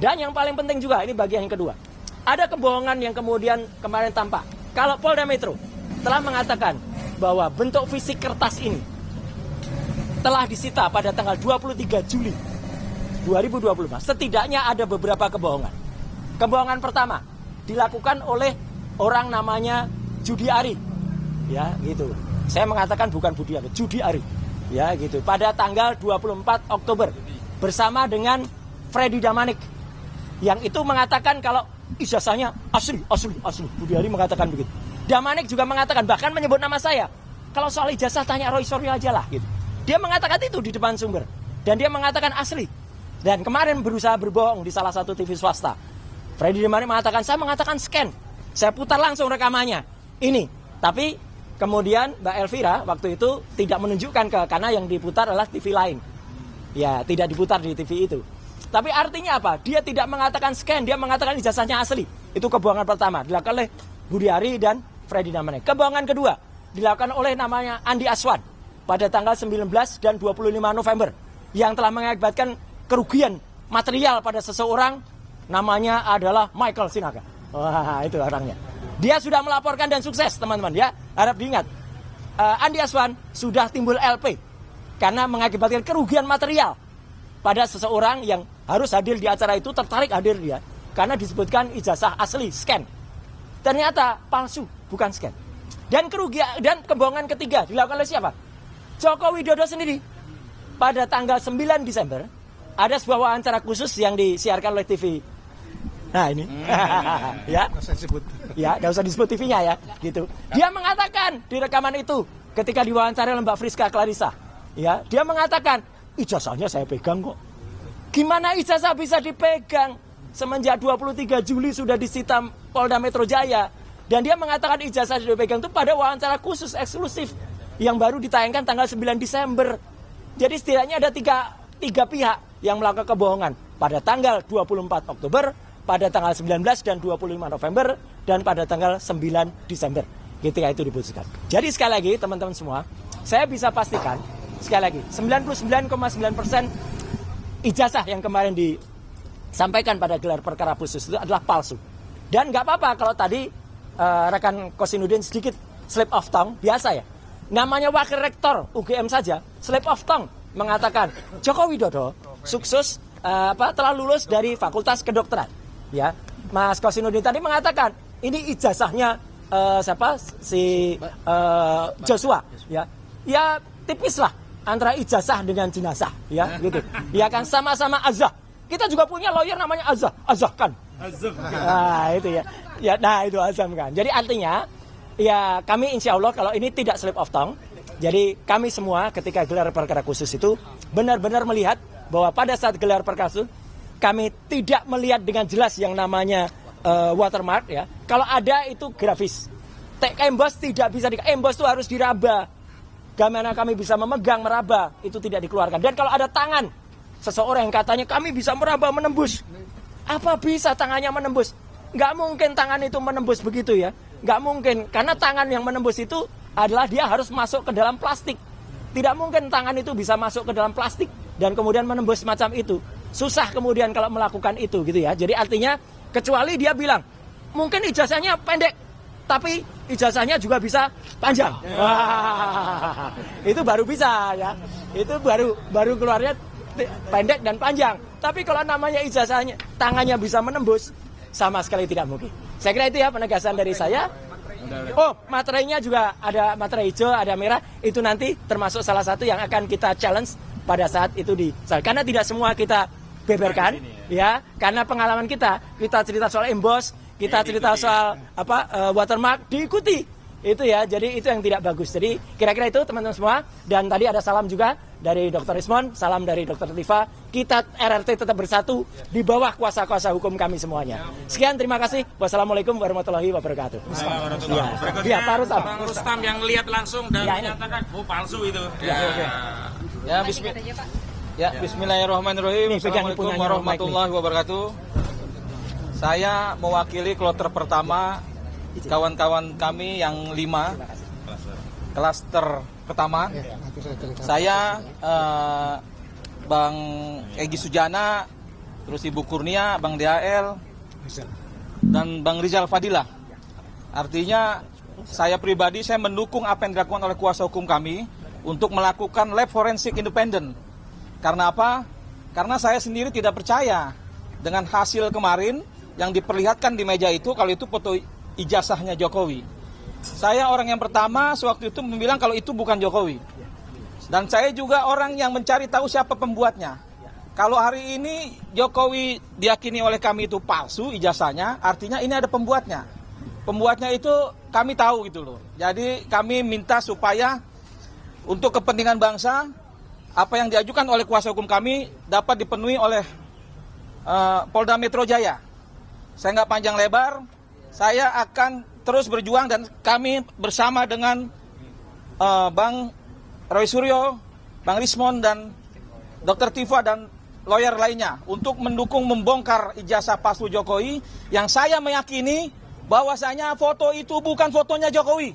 C: Dan yang paling penting juga, ini bagian yang kedua. Ada kebohongan yang kemudian kemarin tampak. Kalau Polda Metro telah mengatakan bahwa bentuk fisik kertas ini telah disita pada tanggal 23 Juli 2025. Setidaknya ada beberapa kebohongan. Kebohongan pertama dilakukan oleh orang namanya Judi Ari. Ya, gitu. Saya mengatakan bukan Budi Ari, Judi Ari. Ya, gitu. Pada tanggal 24 Oktober bersama dengan Freddy Damanik. Yang itu mengatakan kalau ijazahnya asli. Budi Ari mengatakan begitu. Damanik juga mengatakan, bahkan menyebut nama saya. Kalau soal ijazah tanya Roy Suryo aja lah. Gitu. Dia mengatakan itu di depan sumber. Dan dia mengatakan asli. Dan kemarin berusaha berbohong di salah satu TV swasta. Freddy Damanik mengatakan, saya mengatakan scan. Saya putar langsung rekamannya. Ini. Tapi kemudian Mbak Elvira waktu itu tidak menunjukkan karena yang diputar adalah TV lain. Ya, tidak diputar di TV itu. Tapi artinya apa? Dia tidak mengatakan scan, dia mengatakan ijazahnya asli. Itu kebohongan pertama, dilakukan oleh Budi Ari dan Freddy Damanik. Kebohongan kedua, dilakukan oleh namanya Andi Aswan pada tanggal 19 dan 25 November. Yang telah mengakibatkan kerugian material pada seseorang, namanya adalah Michael Sinaga. Wah, itu orangnya. Dia sudah melaporkan dan sukses, teman-teman ya. Harap diingat. Andi Aswan sudah timbul LP karena mengakibatkan kerugian material pada seseorang yang harus hadir di acara itu, tertarik hadir dia karena disebutkan ijazah asli scan. Ternyata palsu, bukan scan. Dan kerugian dan kebohongan ketiga dilakukan oleh siapa? Joko Widodo sendiri. Pada tanggal 9 Desember ada sebuah wawancara khusus yang disiarkan oleh TV. Nah ini, ya, nggak usah disebut TV-nya ya, gitu. Dia mengatakan di rekaman itu ketika diwawancara oleh Mbak Friska Clarissa, ya, dia mengatakan ijazahnya saya pegang kok. Gimana ijazah bisa dipegang? Semenjak 23 Juli sudah disita Polda Metro Jaya, dan dia mengatakan ijazah sudah dipegang itu pada wawancara khusus eksklusif yang baru ditayangkan tanggal 9 Desember. Jadi setidaknya ada tiga pihak yang melakukan kebohongan pada tanggal 24 Oktober. Pada tanggal 19 dan 25 November dan pada tanggal 9 Desember ketika itu diputuskan. Jadi sekali lagi teman-teman semua, saya bisa pastikan sekali lagi 99,9% ijazah yang kemarin disampaikan pada gelar perkara khusus itu adalah palsu. Dan nggak apa-apa kalau tadi rekan Kosinudin sedikit slip of tongue, biasa ya. Namanya wakil rektor UGM saja slip of tongue mengatakan Joko Widodo sukses telah lulus dari Fakultas Kedokteran. Ya, Mas Kosinudin tadi mengatakan ini ijazahnya Joshua, ya, ya tipis lah antara ijazah dengan jenazah, ya, gitu. Ya kan sama-sama azah. Kita juga punya lawyer namanya azah kan. Nah itu ya, ya, nah itu azam kan. Jadi artinya, ya kami insya Allah kalau ini tidak slip of tongue. Jadi kami semua ketika gelar perkara khusus itu benar-benar melihat bahwa pada saat gelar perkara khusus kami tidak melihat dengan jelas yang namanya watermark ya. Kalau ada itu grafis. Emboss tidak bisa emboss itu harus diraba. Bagaimana kami bisa memegang, meraba, itu tidak dikeluarkan. Dan kalau ada tangan seseorang yang katanya kami bisa meraba, menembus. Apa bisa tangannya menembus? Nggak mungkin tangan itu menembus begitu ya. Nggak mungkin. Karena tangan yang menembus itu adalah dia harus masuk ke dalam plastik. Tidak mungkin tangan itu bisa masuk ke dalam plastik dan kemudian menembus macam itu. Susah kemudian kalau melakukan itu gitu ya. Jadi artinya kecuali dia bilang mungkin ijazahnya pendek tapi ijazahnya juga bisa panjang. Wah, itu baru bisa ya. Itu baru keluarnya pendek dan panjang. Tapi kalau namanya ijazahnya tangannya bisa menembus sama sekali tidak mungkin. Saya kira itu ya penegasan dari saya. Oh, materainya juga ada materai hijau, ada merah. Itu nanti termasuk salah satu yang akan kita challenge pada saat itu karena tidak semua kita beberkan ya, karena pengalaman kita cerita soal emboss, kita cerita soal watermark diikuti itu ya, jadi itu yang tidak bagus. Jadi kira-kira itu teman-teman semua. Dan tadi ada salam juga dari Dr. Rismon, salam dari Dr. Tifa. Kita RRT tetap bersatu di bawah kuasa-kuasa hukum kami semuanya. Sekian, terima kasih. Wassalamualaikum warahmatullahi wabarakatuh.
A: Ya, Pak Rustam. Bang Rustam yang lihat langsung dan menyatakan palsu itu.
B: Ya, bismillahirrahmanirrahim. Assalamualaikum warahmatullahi wabarakatuh. Saya mewakili kloter pertama, kawan-kawan kami yang 5, klaster pertama. Saya, Bang Egy Sujana, terus Ibu Kurnia, Bang DAL, dan Bang Rizal Fadilah. Artinya saya pribadi saya mendukung apa yang dilakukan oleh kuasa hukum kami untuk melakukan lab forensik independen. Karena apa? Karena saya sendiri tidak percaya dengan hasil kemarin yang diperlihatkan di meja itu, kalau itu foto ijazahnya Jokowi. Saya orang yang pertama sewaktu itu bilang kalau itu bukan Jokowi. Dan saya juga orang yang mencari tahu siapa pembuatnya. Kalau hari ini Jokowi diyakini oleh kami itu palsu ijazahnya, artinya ini ada pembuatnya. Pembuatnya itu kami tahu gitu loh. Jadi kami minta supaya untuk kepentingan bangsa, apa yang diajukan oleh kuasa hukum kami dapat dipenuhi oleh Polda Metro Jaya. Saya nggak panjang lebar, saya akan terus berjuang dan kami bersama dengan Bang Roy Suryo, Bang Rismon dan Dr. Tifa dan lawyer lainnya untuk mendukung membongkar ijazah palsu Jokowi yang saya meyakini bahwasanya foto itu bukan fotonya Jokowi.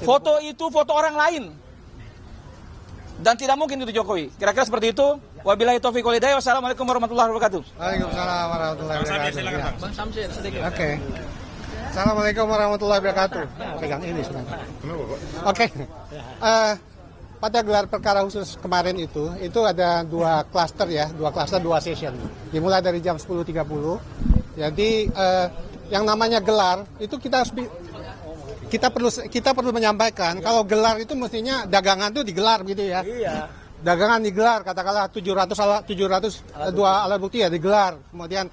B: Foto itu foto orang lain.
D: dan tidak mungkin itu Jokowi. Kira-kira seperti itu. Wabillahi taufiq wal hidayah. Wassalamualaikum warahmatullahi wabarakatuh.
E: Waalaikumsalam warahmatullahi wabarakatuh.
A: Silakan, Bang.
B: Bang Samsir sedikit.
E: Oke. Assalamualaikum warahmatullahi wabarakatuh. Pegang ini sebentar. Oke. Pada gelar perkara khusus kemarin itu ada dua klaster ya, dua session. Dimulai dari jam 10.30. Jadi yang namanya gelar itu kita perlu menyampaikan kalau gelar itu mestinya dagangan itu digelar gitu ya.
C: Iya.
E: Dagangan digelar, katakanlah 702 alat bukti ya digelar. Kemudian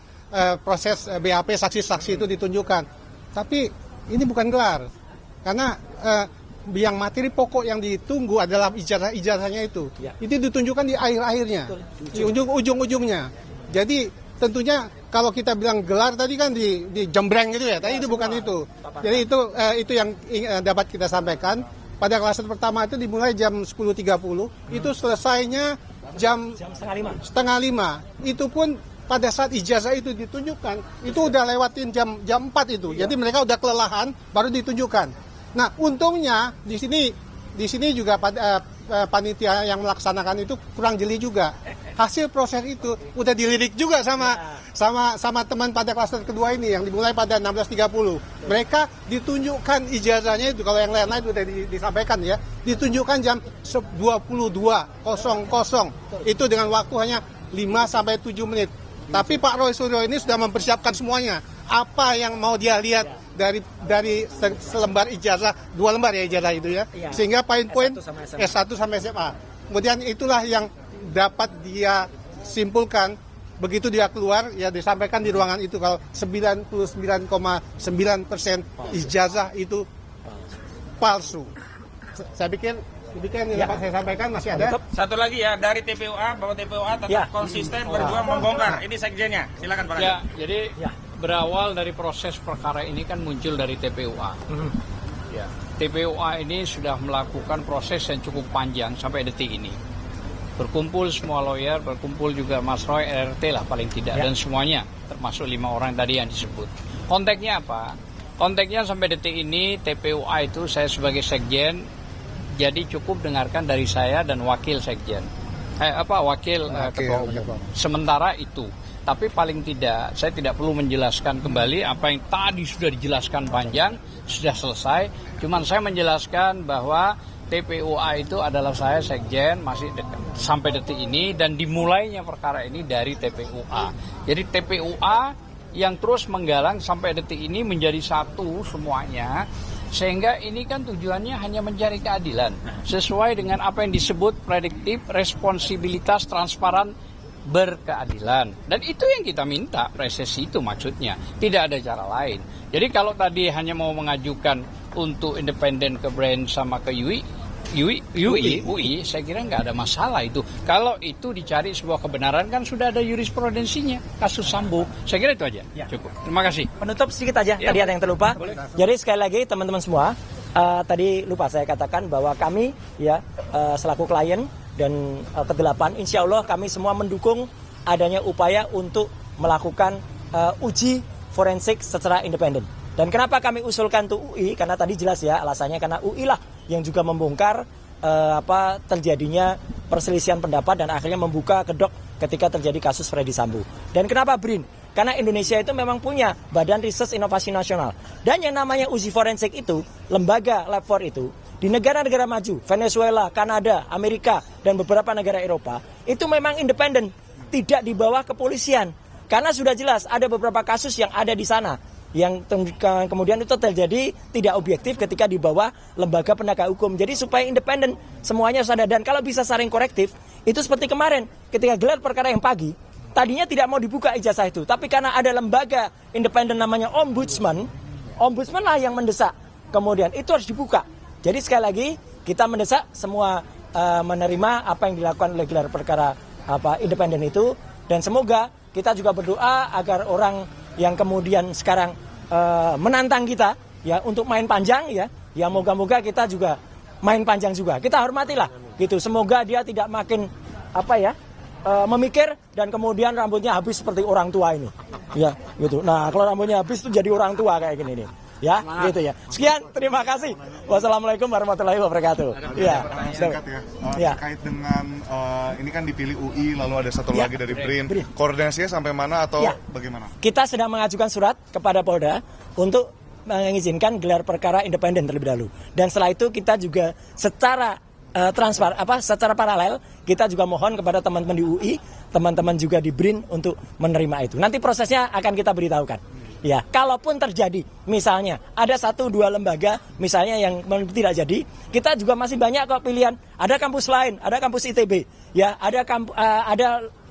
E: proses BAP saksi-saksi itu ditunjukkan. Tapi ini bukan gelar. Karena yang materi pokok yang ditunggu adalah ijazahnya itu.
C: Ya.
E: Itu ditunjukkan di akhir-akhirnya, di ujung-ujungnya. Jadi tentunya kalau kita bilang gelar tadi kan di jembreng gitu ya. Tadi itu bukan itu. Jadi itu yang dapat kita sampaikan. Pada klaster pertama itu dimulai jam 10.30, itu selesainya jam setengah lima. Itu pun pada saat ijazah itu ditunjukkan, itu udah lewatin jam 4 itu. Jadi mereka udah kelelahan, baru ditunjukkan. Nah, untungnya di sini juga panitia yang melaksanakan itu kurang jeli juga. Hasil proses itu udah dilirik juga sama teman pada klaster kedua ini yang dimulai pada 16.30. Mereka ditunjukkan ijazahnya itu, kalau yang lain-lain sudah disampaikan ya, ditunjukkan jam 22.00. Itu dengan waktu hanya 5-7 menit. Tapi Pak Roy Suryo ini sudah mempersiapkan semuanya. Apa yang mau dia lihat dari selembar ijazah, 2 lembar ya ijazah itu ya. Sehingga poin-poin S1 sampai SMA. Kemudian itulah yang dapat dia simpulkan. Begitu dia keluar, ya disampaikan di ruangan itu kalau 99,9% ijazah itu palsu. Saya pikir yang dapat saya sampaikan masih ada.
A: Satu lagi ya, dari TPUA, bahwa TPUA tetap konsisten berjuang membongkar. Ini sekjennya, silakan Pak.
F: Ya, jadi berawal dari proses perkara ini kan muncul dari TPUA. Ya, TPUA ini sudah melakukan proses yang cukup panjang sampai detik ini. Berkumpul semua lawyer, berkumpul juga Mas Roy, RRT lah paling tidak, dan semuanya, termasuk 5 orang tadi yang disebut. Konteksnya apa? Konteksnya sampai detik ini TPUA itu saya sebagai sekjen, jadi cukup dengarkan dari saya dan wakil sekjen, wakil ketua umum. Sementara itu, tapi paling tidak saya tidak perlu menjelaskan kembali apa yang tadi sudah dijelaskan panjang, sudah selesai. Cuman saya menjelaskan bahwa TPUA itu adalah saya sekjen masih sampai detik ini, dan dimulainya perkara ini dari TPUA. Jadi TPUA yang terus menggalang sampai detik ini menjadi satu semuanya, sehingga ini kan tujuannya hanya mencari keadilan sesuai dengan apa yang disebut prediktif, responsibilitas, transparan, berkeadilan. Dan itu yang kita minta, presisi itu maksudnya, tidak ada cara lain. Jadi kalau tadi hanya mau mengajukan untuk independen ke Brand sama ke UI, saya kira nggak ada masalah itu. Kalau itu dicari sebuah kebenaran, kan sudah ada jurisprudensinya, kasus Sambo. Saya kira itu aja, cukup. Terima kasih.
C: Penutup sedikit aja, tadi ada yang terlupa. Jadi sekali lagi teman-teman semua, tadi lupa saya katakan bahwa kami selaku klien dan ke-8, insya Allah kami semua mendukung adanya upaya untuk melakukan uji forensik secara independen. Dan kenapa kami usulkan tuh UI? Karena tadi jelas ya alasannya, karena UI lah yang juga membongkar terjadinya perselisihan pendapat dan akhirnya membuka kedok ketika terjadi kasus Freddy Sambo. Dan kenapa BRIN? Karena Indonesia itu memang punya Badan Riset Inovasi Nasional. Dan yang namanya uji forensik itu, lembaga Lab 4 itu, di negara-negara maju, Venezuela, Kanada, Amerika, dan beberapa negara Eropa, itu memang independen, tidak di bawah kepolisian. Karena sudah jelas ada beberapa kasus yang ada di sana, yang kemudian itu terjadi tidak objektif ketika di bawah lembaga penegak hukum. Jadi supaya independen semuanya sadar, dan kalau bisa saring korektif, itu seperti kemarin ketika gelar perkara yang pagi, tadinya tidak mau dibuka ijazah itu, tapi karena ada lembaga independen namanya Ombudsman lah yang mendesak, kemudian itu harus dibuka. Jadi sekali lagi kita mendesak semua menerima apa yang dilakukan oleh gelar perkara independen itu, dan semoga kita juga berdoa agar orang yang kemudian sekarang menantang kita ya untuk main panjang ya moga-moga kita juga main panjang juga. Kita hormatilah gitu. Semoga dia tidak makin memikir dan kemudian rambutnya habis seperti orang tua ini. Ya, gitu. Nah, kalau rambutnya habis itu jadi orang tua kayak gini nih. Ya, gitu ya. Sekian, terima kasih. Wassalamualaikum warahmatullahi wabarakatuh. Ya,
G: Singkat ya,
C: Ya.
G: terkait dengan ini kan dipilih UI, lalu ada satu
C: Ya.
G: lagi dari BRIN.
C: BRIN.
G: Koordinasinya sampai mana atau
C: Ya.
G: bagaimana?
C: Kita sedang mengajukan surat kepada Polda untuk mengizinkan gelar perkara independen terlebih dahulu. Dan setelah itu kita juga secara secara paralel kita juga mohon kepada teman-teman di UI, teman-teman juga di BRIN untuk menerima itu. Nanti prosesnya akan kita beritahukan. Ya, kalaupun terjadi misalnya ada 1-2 lembaga misalnya yang tidak jadi, kita juga masih banyak kok pilihan. Ada kampus lain, ada kampus ITB, ya, ada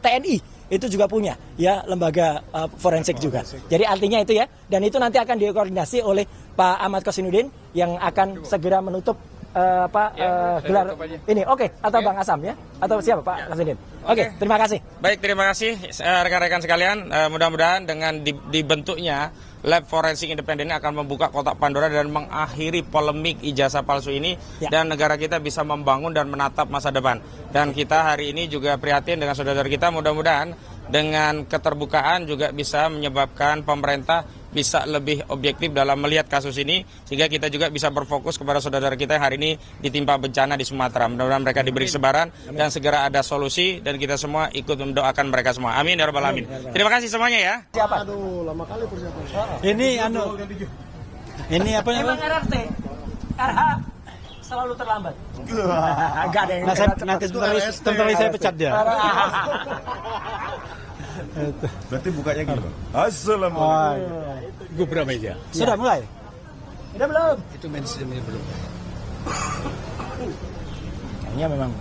C: TNI itu juga punya ya lembaga forensik juga. Jadi artinya itu ya, dan itu nanti akan dikoordinasi oleh Pak Ahmad Kosinudin yang akan segera menutup gelar ini. Oke, atau Bang Asam ya, atau siapa Pak Kosinudin? Oke, terima kasih.
A: Baik, terima kasih rekan-rekan sekalian. Mudah-mudahan dengan dibentuknya Lab Forensik Independen ini akan membuka kotak Pandora dan mengakhiri polemik ijazah palsu ini, dan negara kita bisa membangun dan menatap masa depan. Dan kita hari ini juga prihatin dengan saudara kita, mudah-mudahan dengan keterbukaan juga bisa menyebabkan pemerintah bisa lebih objektif dalam melihat kasus ini, sehingga kita juga bisa berfokus kepada saudara kita yang hari ini ditimpa bencana di Sumatera. Mudah-mudahan mereka diberi kesabaran dan segera ada solusi, dan kita semua ikut mendoakan mereka semua. Amin ya rabbal alamin. Terima kasih semuanya ya.
C: Siapa?
H: Ini ini apa namanya?
C: Memang RRT, RH selalu terlambat. Enggak ada yang
H: Nanti sebentar lagi saya pecat dia.
G: Berarti bukanya gitu. Assalamualaikum.
H: Gue berapa aja?
C: Sudah mulai? Sudah belum?
H: Itu mainstreamnya belum.
C: Kayaknya memang.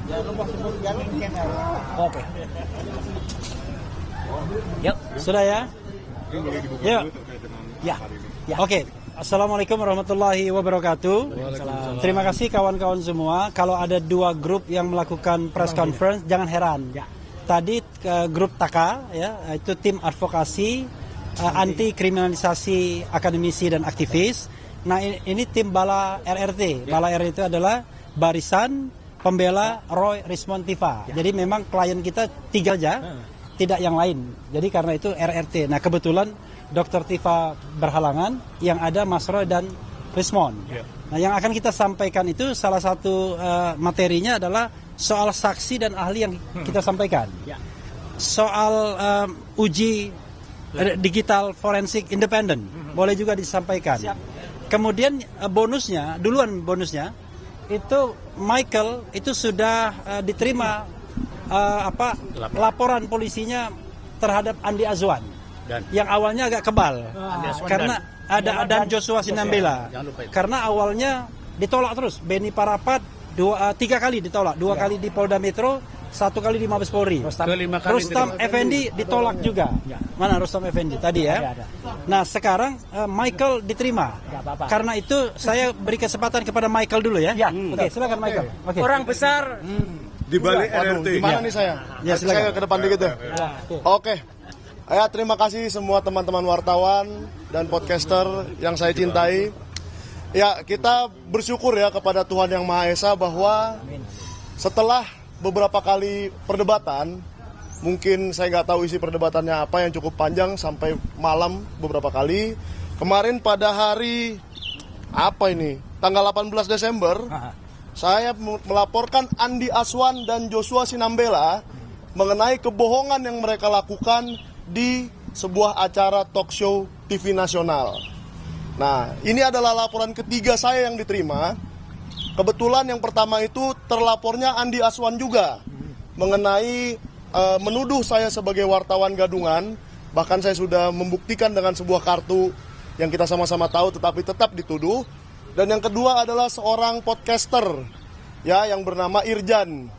C: Oke. Yuk,
H: Sudah ya? Yuk.
C: ya.
H: Oke. Assalamualaikum warahmatullahi wabarakatuh. Terima kasih kawan-kawan semua. Kalau ada 2 grup yang melakukan press conference, jangan heran. Tadi grup TAKA, ya, itu tim advokasi anti kriminalisasi akademisi dan aktivis. Nah, ini tim Bala RRT. Bala RRT itu adalah Barisan Pembela Roy Rismond Tiva. Jadi memang klien kita 3 aja, tidak yang lain. Jadi karena itu RRT. Nah, kebetulan Dr. Tiva berhalangan, yang ada Mas Roy dan Rismond. Nah, yang akan kita sampaikan itu salah satu materinya adalah soal saksi dan ahli yang kita sampaikan. Soal uji digital forensik independen boleh juga disampaikan. Kemudian bonusnya itu Michael itu sudah diterima laporan polisinya terhadap Andi Azwan yang awalnya agak kebal karena ada dan Joshua Sinambela karena awalnya ditolak terus. Beni Parapat 3 kali ditolak, 2 kali di Polda Metro, 1 kali di Mabes Polri. Rustam Effendi ditolak juga. Mana Rustam Effendi tadi ya? Nah, sekarang Michael diterima. Karena itu saya beri kesempatan kepada Michael dulu ya. Oke, silakan Michael. Oke.
C: Orang besar
G: Di balik RRT.
I: Gimana nih saya?
H: Ya, silakan.
I: Saya ke depan dikit ya. Oke. Ya, terima kasih semua teman-teman wartawan dan podcaster yang saya cintai. Ya, kita bersyukur ya kepada Tuhan Yang Maha Esa bahwa setelah beberapa kali perdebatan, mungkin saya nggak tahu isi perdebatannya apa yang cukup panjang sampai malam beberapa kali. Kemarin pada hari tanggal 18 Desember, saya melaporkan Andi Azwan dan Joshua Sinambela mengenai kebohongan yang mereka lakukan di sebuah acara talk show TV nasional. Nah, ini adalah laporan ketiga saya yang diterima. Kebetulan yang pertama itu terlapornya Andi Azwan juga mengenai menuduh saya sebagai wartawan gadungan. Bahkan saya sudah membuktikan dengan sebuah kartu yang kita sama-sama tahu tetapi tetap dituduh. Dan yang kedua adalah seorang podcaster ya yang bernama Irjan.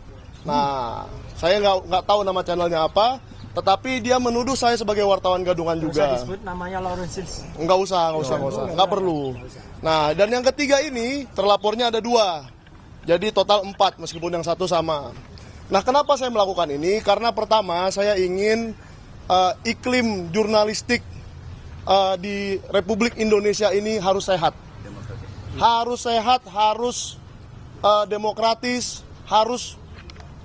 I: Nah, saya nggak tahu nama channelnya apa, tetapi dia menuduh saya sebagai wartawan gadungan juga.
C: Bisa disebut namanya Lawrence.
I: Nggak usah, nggak perlu. Nah, dan yang ketiga ini terlapornya ada 2, jadi total 4 meskipun yang satu sama. Nah, kenapa saya melakukan ini? Karena pertama saya ingin iklim jurnalistik di Republik Indonesia ini harus sehat. Harus sehat, harus demokratis, harus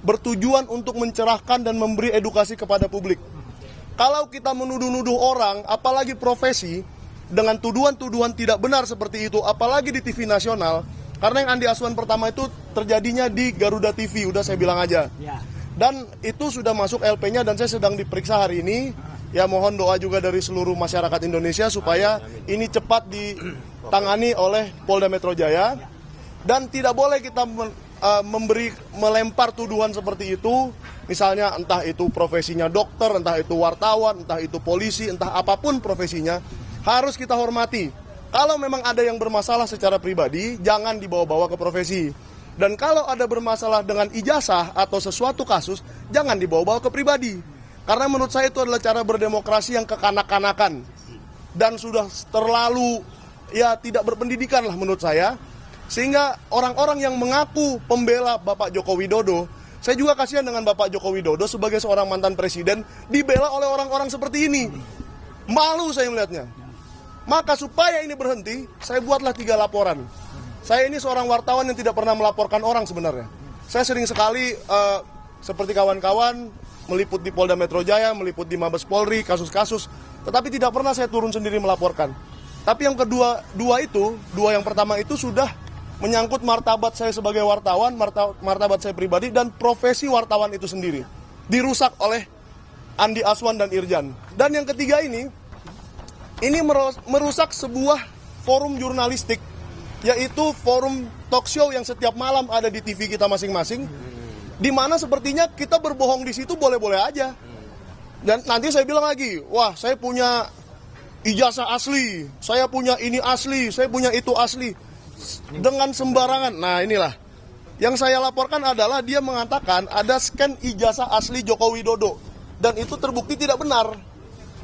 I: bertujuan untuk mencerahkan dan memberi edukasi kepada publik. Kalau kita menuduh-nuduh orang, apalagi profesi, dengan tuduhan-tuduhan tidak benar seperti itu, apalagi di TV nasional. Karena yang Andi Aswan pertama itu terjadinya di Garuda TV, udah saya bilang aja. Dan itu sudah masuk LP-nya dan saya sedang diperiksa hari ini. Ya mohon doa juga dari seluruh masyarakat Indonesia supaya ini cepat ditangani oleh Polda Metro Jaya. Dan tidak boleh kita melempar tuduhan seperti itu. Misalnya entah itu profesinya dokter, entah itu wartawan, entah itu polisi, entah apapun profesinya, harus kita hormati. Kalau memang ada yang bermasalah secara pribadi, jangan dibawa-bawa ke profesi. Dan kalau ada bermasalah dengan ijazah atau sesuatu kasus, jangan dibawa-bawa ke pribadi. Karena menurut saya itu adalah cara berdemokrasi yang kekanak-kanakan. Dan sudah terlalu, ya tidak berpendidikan lah menurut saya. Sehingga orang-orang yang mengaku pembela Bapak Joko Widodo, saya juga kasihan dengan Bapak Joko Widodo sebagai seorang mantan presiden, dibela oleh orang-orang seperti ini. Malu saya melihatnya. Maka supaya ini berhenti, saya buatlah 3 laporan. Saya ini seorang wartawan yang tidak pernah melaporkan orang sebenarnya. Saya sering sekali, seperti kawan-kawan, meliput di Polda Metro Jaya, meliput di Mabes Polri, kasus-kasus. Tetapi tidak pernah saya turun sendiri melaporkan. Tapi yang dua yang pertama itu sudah menyangkut martabat saya sebagai wartawan, martabat saya pribadi, dan profesi wartawan itu sendiri. Dirusak oleh Andi Aswan dan Irjan. Dan yang ketiga ini merusak sebuah forum jurnalistik, yaitu forum talk show yang setiap malam ada di TV kita masing-masing, di mana sepertinya kita berbohong di situ boleh-boleh aja. Dan nanti saya bilang lagi, wah saya punya ijazah asli, saya punya ini asli, saya punya itu asli, dengan sembarangan. Nah inilah, yang saya laporkan adalah dia mengatakan ada scan ijazah asli Joko Widodo, dan itu terbukti tidak benar.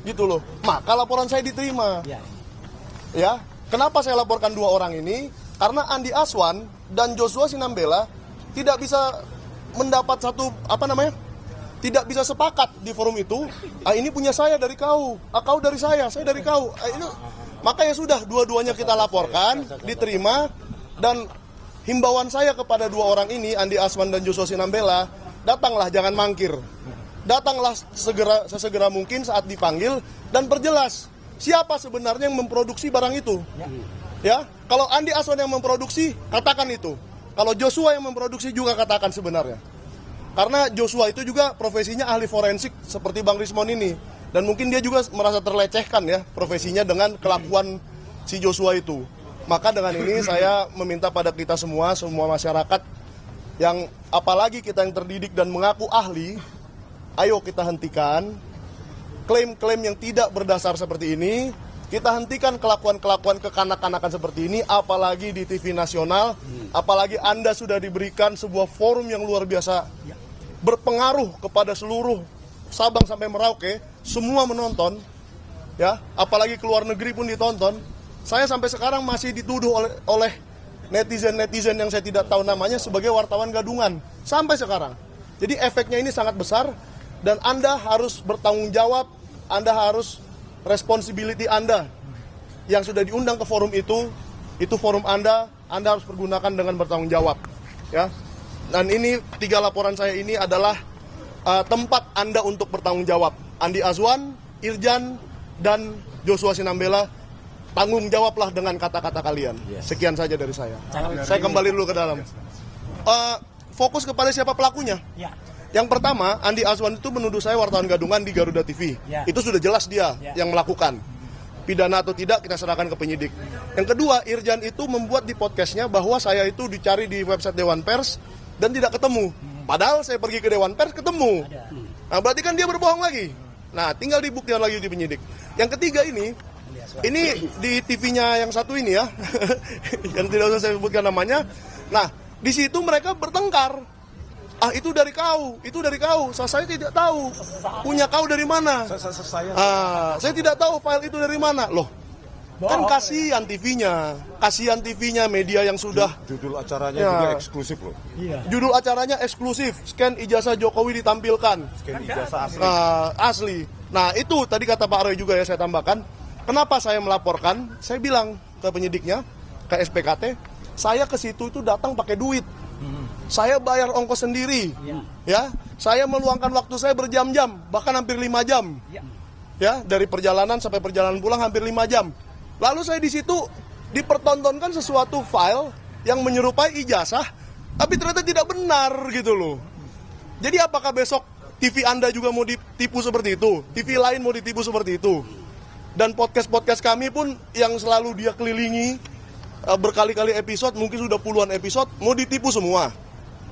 I: Gitu loh, maka laporan saya diterima. Ya, kenapa saya laporkan 2 orang ini? Karena Andi Aswan dan Joshua Sinambela tidak bisa mendapat tidak bisa sepakat di forum itu. Ini punya saya dari kau, kau dari saya dari kau. Maka ya sudah, dua-duanya kita laporkan, diterima. Dan himbauan saya kepada 2 orang ini, Andi Aswan dan Joshua Sinambela, datanglah, jangan mangkir. Datanglah sesegera mungkin saat dipanggil dan perjelas siapa sebenarnya yang memproduksi barang itu. Ya, kalau Andi Aswan yang memproduksi, katakan itu. Kalau Joshua yang memproduksi juga katakan sebenarnya. Karena Joshua itu juga profesinya ahli forensik seperti Bang Rismon ini, dan mungkin dia juga merasa terlecehkan ya profesinya dengan kelakuan si Joshua itu. Maka dengan ini saya meminta pada kita semua masyarakat yang apalagi kita yang terdidik dan mengaku ahli, ayo kita hentikan klaim-klaim yang tidak berdasar seperti ini. Kita hentikan kelakuan-kelakuan kekanak-kanakan seperti ini, apalagi di TV nasional, apalagi Anda sudah diberikan sebuah forum yang luar biasa, berpengaruh kepada seluruh Sabang sampai Merauke, semua menonton, ya, apalagi ke luar negeri pun ditonton. Saya sampai sekarang masih dituduh oleh netizen-netizen yang saya tidak tahu namanya sebagai wartawan gadungan, sampai sekarang. Jadi efeknya ini sangat besar, dan Anda harus bertanggung jawab, Anda harus responsibility Anda yang sudah diundang ke forum itu forum Anda harus pergunakan dengan bertanggung jawab, ya. Dan ini 3 laporan saya ini adalah tempat Anda untuk bertanggung jawab. Andi Aswan, Irjan, dan Joshua Sinambela, tanggung jawablah dengan kata-kata kalian. Sekian saja dari saya. Saya kembali dulu ke dalam. Fokus kepada siapa pelakunya. Yang pertama, Andi Aswan itu menuduh saya wartawan gadungan di Garuda TV. Itu sudah jelas dia yang melakukan. Pidana atau tidak kita serahkan ke penyidik. Yang kedua, Irjan itu membuat di podcastnya bahwa saya itu dicari di website Dewan Pers dan tidak ketemu. Padahal saya pergi ke Dewan Pers ketemu. Nah berarti kan dia berbohong lagi. Nah tinggal dibuktikan lagi di penyidik. Yang ketiga ini di TV-nya yang satu ini ya, yang tidak usah saya sebutkan namanya. Nah di situ mereka bertengkar. Itu dari kau. Saya tidak tahu. Punya kau dari mana? Saya tidak tahu file itu dari mana. Loh, kan kasihan TV-nya, media yang sudah.
J: Judul acaranya juga eksklusif loh.
I: Judul acaranya eksklusif. Scan ijazah Jokowi ditampilkan.
J: Scan ijazah asli.
I: Asli. Nah itu tadi kata Pak Roy juga ya, saya tambahkan. Kenapa saya melaporkan? Saya bilang ke penyidiknya, ke SPKT, saya ke situ itu datang pakai duit. Saya bayar ongkos sendiri, ya. Saya meluangkan waktu saya berjam-jam, bahkan hampir 5 jam, ya. Dari perjalanan sampai perjalanan pulang hampir 5 jam. Lalu saya di situ dipertontonkan sesuatu file yang menyerupai ijazah, tapi ternyata tidak benar gitu loh. Jadi apakah besok TV Anda juga mau ditipu seperti itu? TV lain mau ditipu seperti itu? Dan podcast-podcast kami pun yang selalu dia kelilingi berkali-kali episode, mungkin sudah puluhan episode, mau ditipu semua.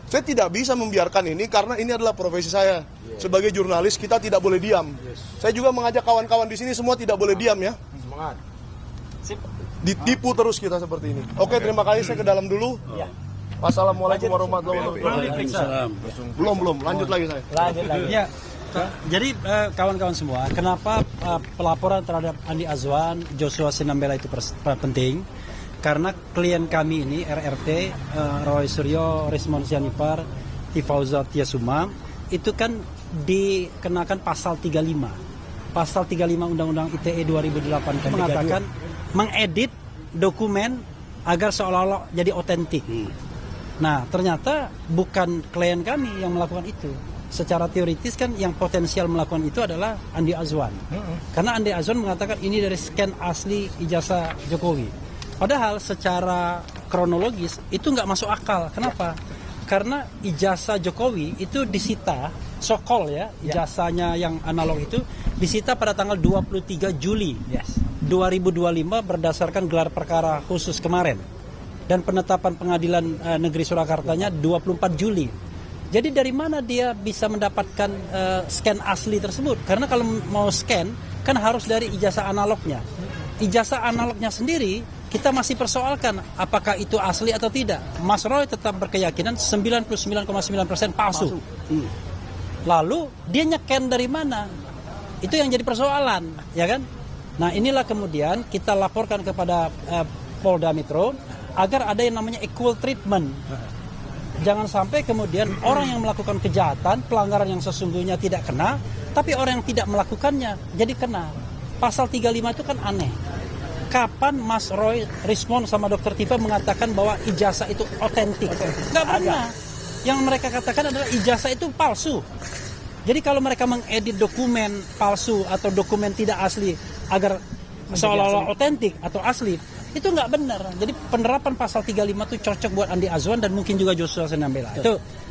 I: Saya tidak bisa membiarkan ini karena ini adalah profesi saya. Sebagai jurnalis kita tidak boleh diam. Saya juga mengajak kawan-kawan di sini semua tidak boleh diam ya.
D: Semangat.
I: Ditipu terus kita seperti ini. Oke, terima kasih, saya ke dalam dulu. Wassalamualaikum warahmatullahi wabarakatuh. Belum, lanjut lagi saya.
C: Lanjut lagi.
H: Ya, jadi kawan-kawan semua, kenapa pelaporan terhadap Andi Azwan, Joshua Sinambela itu penting? Karena klien kami ini, RRT, Roy Suryo, Rismon Sianipar, Tifauza Tiasuma, itu kan dikenakan pasal 35. Pasal 35 Undang-Undang ITE 2008 itu mengatakan mengedit dokumen agar seolah-olah jadi otentik. Nah, ternyata bukan klien kami yang melakukan itu. Secara teoritis kan yang potensial melakukan itu adalah Andi Azwan. Karena Andi Azwan mengatakan ini dari scan asli ijazah Jokowi. Padahal secara kronologis itu nggak masuk akal. Kenapa? Karena ijazah Jokowi itu disita, sokol ya, ijazahnya yang analog itu disita pada tanggal 23 Juli 2025 berdasarkan gelar perkara khusus kemarin. Dan penetapan pengadilan negeri Surakartanya 24 Juli. Jadi dari mana dia bisa mendapatkan scan asli tersebut? Karena kalau mau scan kan harus dari ijazah analognya. Ijazah analognya sendiri kita masih persoalkan apakah itu asli atau tidak. Mas Roy tetap berkeyakinan 99,9% palsu. Lalu dia nyeken dari mana? Itu yang jadi persoalan, ya kan? Nah, inilah kemudian kita laporkan kepada Polda Metro agar ada yang namanya equal treatment. Jangan sampai kemudian orang yang melakukan kejahatan, pelanggaran yang sesungguhnya tidak kena, tapi orang yang tidak melakukannya jadi kena. Pasal 35 itu kan aneh. Kapan Mas Roy, Rismon sama Dr. Tifa mengatakan bahwa ijazah itu otentik? Nggak pernah. Yang mereka katakan adalah ijazah itu palsu. Jadi kalau mereka mengedit dokumen palsu atau dokumen tidak asli agar seolah-olah otentik atau asli, itu nggak benar. Jadi penerapan pasal 35 itu cocok buat Andi Azwan dan mungkin juga Joshua Sinambela.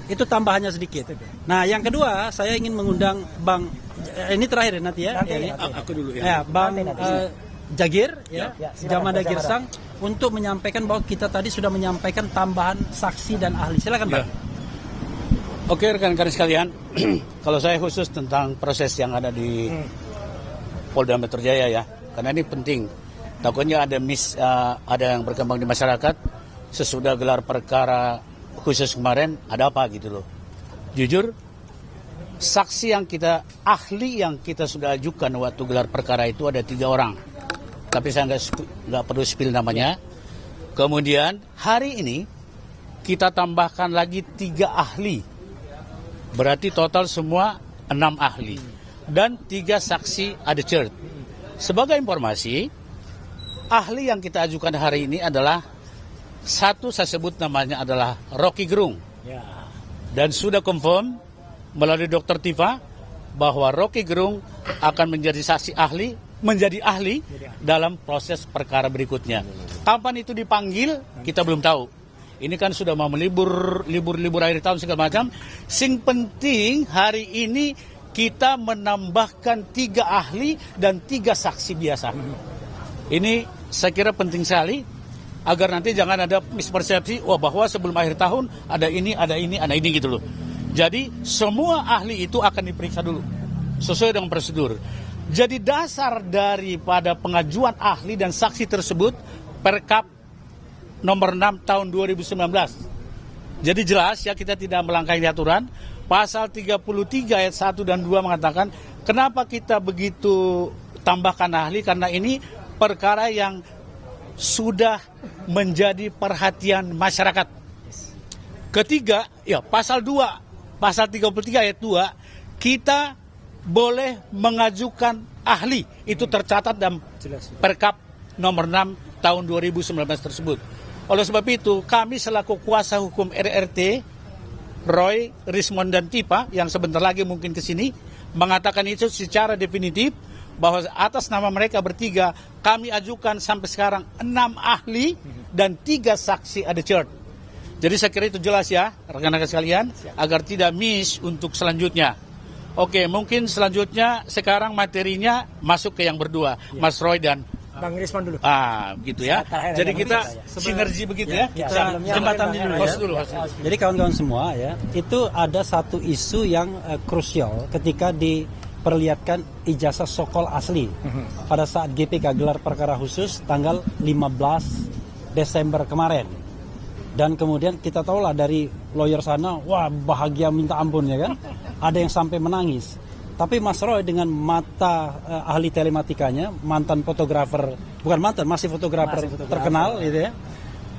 H: Itu tambahannya sedikit. Nah, yang kedua saya ingin mengundang Bang, ini terakhir nanti ya.
F: Aku dulu ya.
H: Bang Jagir, Jamada Girsang, untuk menyampaikan bahwa kita tadi sudah menyampaikan tambahan saksi dan ahli. Silakan Bang.
F: Oke, rekan-rekan sekalian, kalau saya khusus tentang proses yang ada di Polda Metro Jaya ya, karena ini penting. Takutnya ada yang berkembang di masyarakat sesudah gelar perkara khusus kemarin ada apa gitu loh. Jujur, saksi ahli yang kita sudah ajukan waktu gelar perkara itu ada 3 orang. Tapi saya nggak perlu spill namanya. Kemudian hari ini kita tambahkan lagi 3 ahli. Berarti total semua 6 ahli. Dan 3 saksi adjured. Sebagai informasi, ahli yang kita ajukan hari ini adalah satu, saya sebut namanya adalah Rocky Gerung. Dan sudah confirm melalui Dr. Tifa bahwa Rocky Gerung akan menjadi ahli dalam proses perkara berikutnya. Kapan itu dipanggil kita belum tahu. Ini kan sudah mau libur akhir tahun segala macam. Sing penting hari ini kita menambahkan 3 ahli dan 3 saksi biasa. Ini saya kira penting sekali agar nanti jangan ada mispersepsi bahwa sebelum akhir tahun ada ini gitu loh. Jadi semua ahli itu akan diperiksa dulu sesuai dengan prosedur. Jadi dasar daripada pengajuan ahli dan saksi tersebut Perkap nomor 6 tahun 2019. Jadi jelas ya, kita tidak melangkahi aturan. Pasal 33 ayat 1 dan 2 mengatakan kenapa kita begitu tambahkan ahli, karena ini perkara yang sudah menjadi perhatian masyarakat. Ketiga, ya pasal 33 ayat 2 kita boleh mengajukan ahli, itu tercatat dalam Perkap nomor 6 tahun 2019 tersebut. Oleh sebab itu, kami selaku kuasa hukum RRT, Roy, Rismon dan Tifa yang sebentar lagi mungkin ke sini mengatakan itu secara definitif
K: bahwa atas nama mereka bertiga kami ajukan sampai sekarang 6 ahli dan 3 saksi ada chart. Jadi saya kira itu jelas ya rekan-rekan sekalian agar tidak miss untuk selanjutnya. Oke, mungkin selanjutnya sekarang materinya masuk ke yang berdua, Mas Roy dan
C: Bang Risman dulu.
K: Gitu ya. Jadi kita sinergi begitu ya. Jembatan dulu.
H: Jadi kawan-kawan semua ya, itu ada satu isu yang krusial ketika diperlihatkan ijazah sokol asli pada saat GPK gelar perkara khusus tanggal 15 Desember kemarin. Dan kemudian kita tahulah dari lawyer sana, wah bahagia minta ampun ya kan. Ada yang sampai menangis. Tapi Mas Roy dengan mata ahli telematikanya, mantan fotografer, bukan mantan, masih fotografer terkenal gitu ya.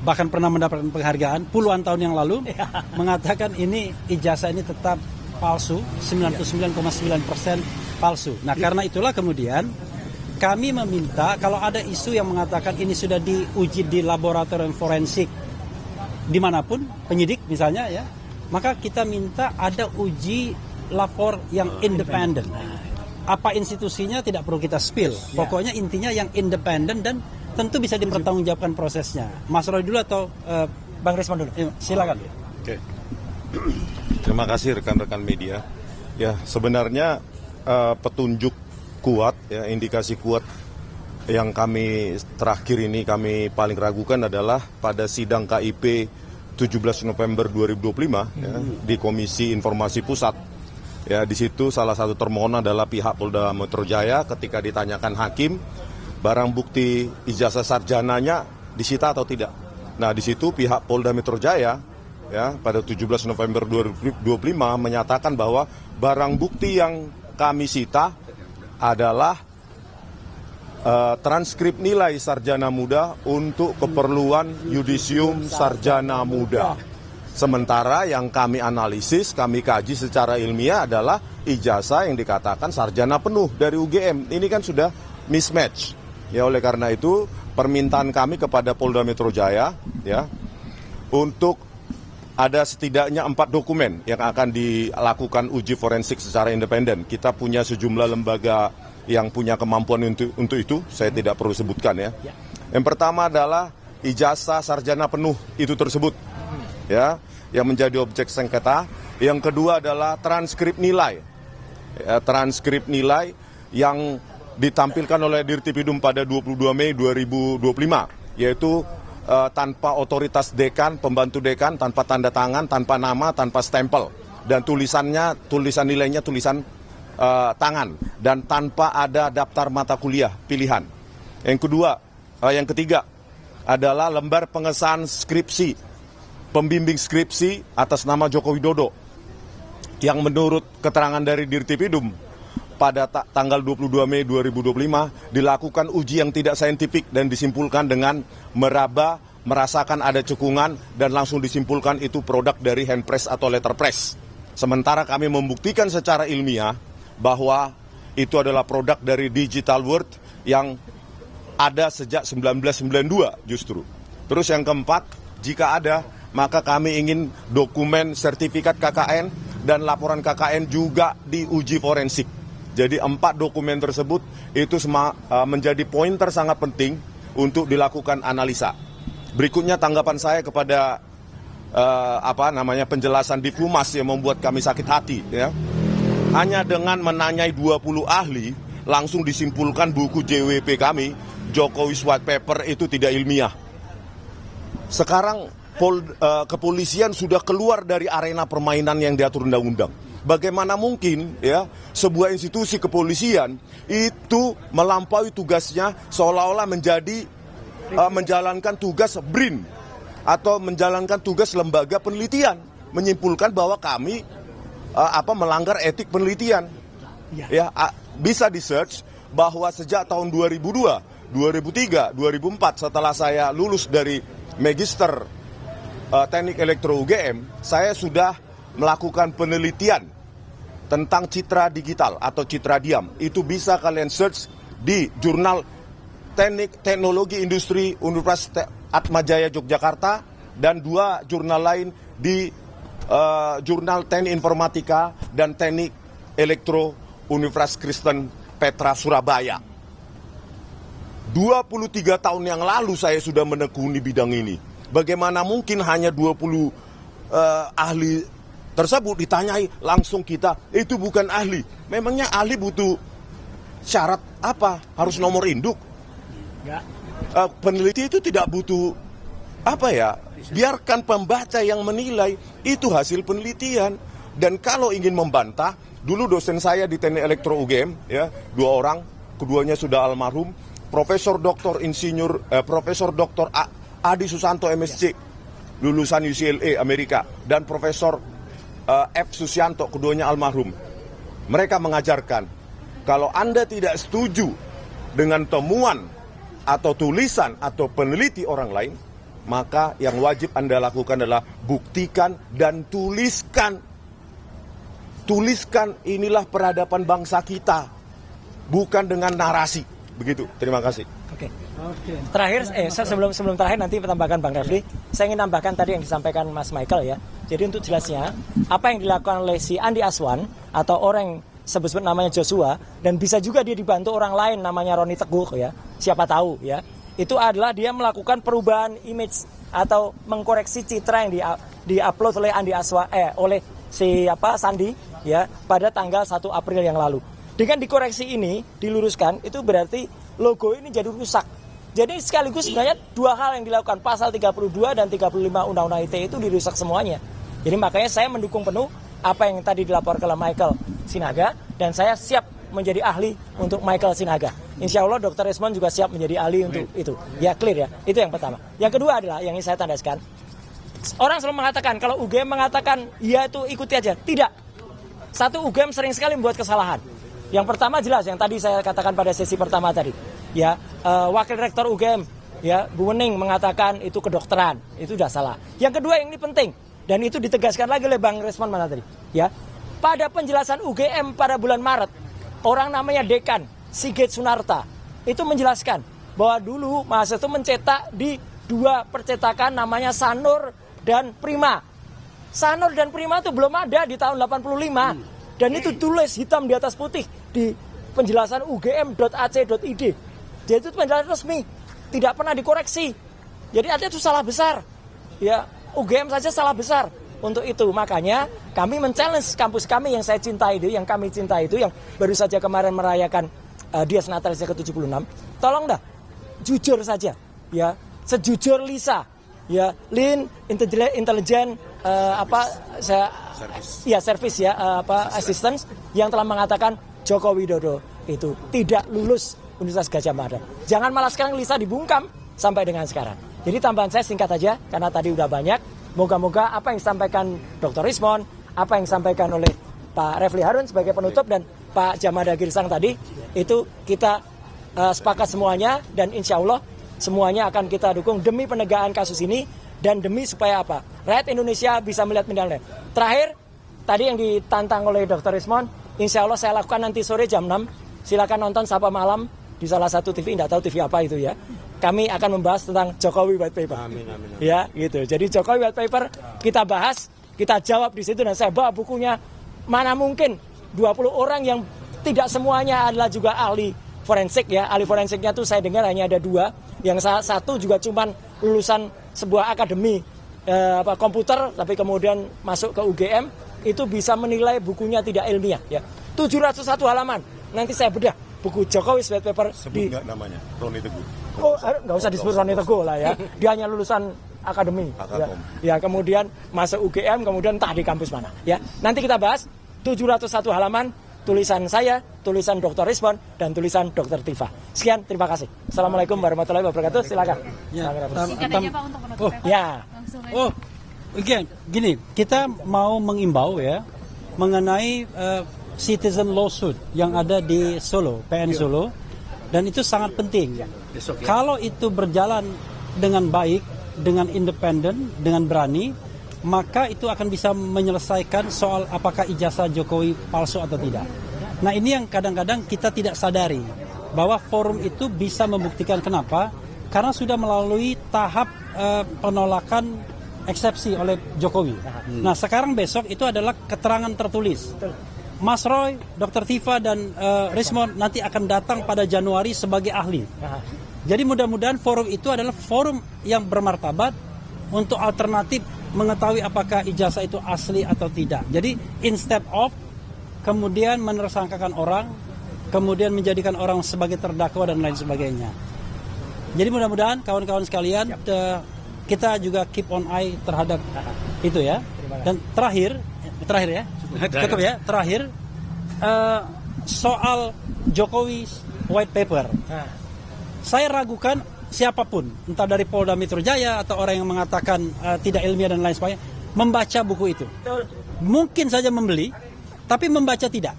H: Bahkan pernah mendapatkan penghargaan puluhan tahun yang lalu, mengatakan ini ijazah ini tetap palsu, 99,9% palsu. Nah karena itulah kemudian kami meminta kalau ada isu yang mengatakan ini sudah diuji di laboratorium forensik dimanapun, penyidik misalnya ya, maka kita minta ada uji lapor yang independen. Apa institusinya tidak perlu kita spill. Pokoknya intinya yang independen dan tentu bisa dipertanggungjawabkan prosesnya. Mas Roy dulu atau Bang Risman dulu? Silakan.
J: Oke. Terima kasih rekan-rekan media. Ya sebenarnya petunjuk kuat, ya indikasi kuat yang kami terakhir ini kami paling ragukan adalah pada sidang KIP 17 November 2025 ya, di Komisi Informasi Pusat. Ya, di situ salah satu termohon adalah pihak Polda Metro Jaya ketika ditanyakan hakim, barang bukti ijazah sarjananya disita atau tidak. Nah, di situ pihak Polda Metro Jaya ya pada 17 November 2025 menyatakan bahwa barang bukti yang kami sita adalah transkrip nilai sarjana muda untuk keperluan yudisium sarjana muda. Sementara yang kami analisis, kami kaji secara ilmiah adalah ijazah yang dikatakan sarjana penuh dari UGM. Ini kan sudah mismatch. Ya oleh karena itu permintaan kami kepada Polda Metro Jaya ya untuk ada setidaknya 4 dokumen yang akan dilakukan uji forensik secara independen. Kita punya sejumlah lembaga yang punya kemampuan untuk itu, saya tidak perlu sebutkan ya. Yang pertama adalah ijazah sarjana penuh itu tersebut. Ya, yang menjadi objek sengketa. Yang kedua adalah transkrip nilai. Ya, transkrip nilai yang ditampilkan oleh Dirtipidum pada 22 Mei 2025, yaitu tanpa otoritas dekan, pembantu dekan, tanpa tanda tangan, tanpa nama, tanpa stempel. Dan tulisan nilainya tulisan tangan dan tanpa ada daftar mata kuliah pilihan. Yang ketiga adalah lembar pengesahan skripsi. Pembimbing skripsi atas nama Joko Widodo yang menurut keterangan dari Dirtipidum pada tanggal 22 Mei 2025 dilakukan uji yang tidak saintifik dan disimpulkan dengan merasakan ada cekungan dan langsung disimpulkan itu produk dari handpress atau letterpress. Sementara kami membuktikan secara ilmiah bahwa itu adalah produk dari digital world yang ada sejak 1992 justru. Terus yang keempat, jika ada maka kami ingin dokumen sertifikat KKN dan laporan KKN juga diuji forensik. Jadi 4 dokumen tersebut itu menjadi pointer sangat penting untuk dilakukan analisa. Berikutnya tanggapan saya kepada penjelasan di Fumas yang membuat kami sakit hati. Ya. Hanya dengan menanyai 20 ahli langsung disimpulkan buku JWP kami, Jokowi's White Paper itu tidak ilmiah. Sekarang kepolisian sudah keluar dari arena permainan yang diatur undang-undang. Bagaimana mungkin ya sebuah institusi kepolisian itu melampaui tugasnya seolah-olah menjalankan tugas BRIN atau menjalankan tugas lembaga penelitian, menyimpulkan bahwa kami melanggar etik penelitian. Ya, bisa di-search bahwa sejak tahun 2002, 2003, 2004 setelah saya lulus dari Magister Teknik Elektro UGM, saya sudah melakukan penelitian tentang citra digital atau citra diam. Itu bisa kalian search di jurnal Teknologi Industri Universitas Atmajaya Yogyakarta dan 2 jurnal lain di jurnal Teknik Informatika dan Teknik Elektro Universitas Kristen Petra Surabaya. 23 tahun yang lalu saya sudah menekuni bidang ini. Bagaimana mungkin hanya 20 ahli tersebut ditanyai langsung kita, itu bukan ahli. Memangnya ahli butuh syarat apa? Harus nomor induk? Peneliti itu tidak butuh apa ya? Biarkan pembaca yang menilai, itu hasil penelitian. Dan kalau ingin membantah, dulu dosen saya di Teknik Elektro UGM, ya, 2 orang, keduanya sudah almarhum, Profesor Dr. Profesor Dr. Adi Susanto MSc, lulusan UCLA Amerika, dan Profesor F. Susianto, keduanya almarhum. Mereka mengajarkan, kalau Anda tidak setuju dengan temuan atau tulisan atau peneliti orang lain, maka yang wajib Anda lakukan adalah buktikan dan tuliskan. Tuliskan, inilah peradaban bangsa kita, bukan dengan narasi. Begitu, terima kasih.
C: Oke. Terakhir, sebelum terakhir nanti tambahkan Bang Refli, saya ingin tambahkan tadi yang disampaikan Mas Michael ya. Jadi untuk jelasnya, apa yang dilakukan oleh si Andi Aswan atau orang yang sebut namanya Joshua, dan bisa juga dia dibantu orang lain namanya Roni Teguh ya, siapa tahu ya. Itu adalah dia melakukan perubahan image atau mengkoreksi citra yang diupload oleh Andi Aswan oleh si Sandi ya pada tanggal 1 April yang lalu. Dengan dikoreksi ini, diluruskan, itu berarti logo ini jadi rusak. Jadi sekaligus sebenarnya 2 hal yang dilakukan, pasal 32 dan 35 Undang-Undang ITE itu dirusak semuanya. Jadi makanya saya mendukung penuh apa yang tadi dilaporkan oleh Michael Sinaga, dan saya siap menjadi ahli untuk Michael Sinaga. Insya Allah Dr. Resmond juga siap menjadi ahli untuk itu. Ya clear ya, itu yang pertama. Yang kedua adalah yang ingin saya tandaskan, orang selalu mengatakan, kalau UGM mengatakan, ya itu ikuti aja. Tidak. Satu, UGM sering sekali membuat kesalahan. Yang pertama jelas yang tadi saya katakan pada sesi pertama tadi, ya Wakil Rektor UGM, ya Bu Wening mengatakan itu kedokteran, itu sudah salah. Yang kedua yang ini penting dan itu ditegaskan lagi oleh Bang Resmond mana tadi, ya pada penjelasan UGM pada bulan Maret, orang namanya Dekan Sigit Sunarta itu menjelaskan bahwa dulu mahasiswa itu mencetak di 2 percetakan namanya Sanur dan Prima. Sanur dan Prima itu belum ada di tahun 85. Dan itu tulis hitam di atas putih di penjelasan ugm.ac.id. Jadi itu penjelasan resmi, tidak pernah dikoreksi. Jadi artinya itu salah besar. Ya, UGM saja salah besar untuk itu. Makanya kami men-challenge kampus kami yang saya cintai itu, yang kami cintai itu, yang baru saja kemarin merayakan Dies Natalis ke-76. Tolong dah, jujur saja, ya, sejujur Lisa, ya, Lean, Intelligent, service ya, assistance yang telah mengatakan Joko Widodo itu tidak lulus Universitas Gadjah Mada. Jangan malah sekarang Lisa dibungkam sampai dengan sekarang. Jadi tambahan saya singkat aja karena tadi udah banyak. Moga-moga apa yang disampaikan Dr. Resmond, apa yang disampaikan oleh Pak Refli Harun sebagai penutup dan Pak Jamada Girsang tadi itu kita sepakat semuanya, dan insya Allah semuanya akan kita dukung demi penegakan kasus ini. Dan demi supaya apa? Rakyat Indonesia bisa melihat medalnya. Terakhir, tadi yang ditantang oleh Dr. Resmond, insya Allah saya lakukan nanti sore jam 6. Silakan nonton Sapa Malam di salah satu TV, tidak tahu TV apa itu ya. Kami akan membahas tentang Jokowi White Paper. Amin. Ya, gitu. Jadi Jokowi White Paper kita bahas, kita jawab di situ, dan saya bawa bukunya. Mana mungkin 20 orang yang tidak semuanya adalah juga ahli forensik ya. Ahli forensiknya tuh saya dengar hanya ada 2. Yang satu juga cuman lulusan sebuah akademi komputer, tapi kemudian masuk ke UGM, itu bisa menilai bukunya tidak ilmiah ya. 701 halaman. Nanti saya bedah buku Jokowi White Paper.
J: Sebut nggak namanya? Roni Teguh.
C: Oh, nggak usah disebut Roni Teguh lah ya. Dia hanya lulusan akademi. Ya, kemudian masuk UGM, kemudian entah di kampus mana. Ya, nanti kita bahas 701 halaman. Tulisan saya, tulisan Dr. Resmond, dan tulisan Dr. Tifa. Sekian, terima kasih. Assalamualaikum warahmatullahi wabarakatuh. Silakan.
H: Gini, kita mau mengimbau ya mengenai citizen lawsuit yang ada di Solo, PN Solo, dan itu sangat penting. Kalau itu berjalan dengan baik, dengan independen, dengan berani, maka itu akan bisa menyelesaikan soal apakah ijazah Jokowi palsu atau tidak. Nah, ini yang kadang-kadang kita tidak sadari, bahwa forum itu bisa membuktikan. Kenapa? Karena sudah melalui tahap penolakan eksepsi oleh Jokowi. Nah, sekarang besok itu adalah keterangan tertulis. Mas Roy, Dr. Tifa dan Rismond nanti akan datang pada Januari sebagai ahli. Jadi mudah-mudahan forum itu adalah forum yang bermartabat untuk alternatif mengetahui apakah ijazah itu asli atau tidak. Jadi instead of kemudian menersangkakan orang, kemudian menjadikan orang sebagai terdakwa dan lain sebagainya. Jadi mudah-mudahan kawan-kawan sekalian kita juga keep on eye terhadap itu ya. Dan terakhir ya, cukup ya. Terakhir soal Jokowi white paper. Saya ragukan siapapun, entah dari Polda Metro Jaya atau orang yang mengatakan tidak ilmiah dan lain sebagainya, membaca buku itu. Mungkin saja membeli, tapi membaca tidak.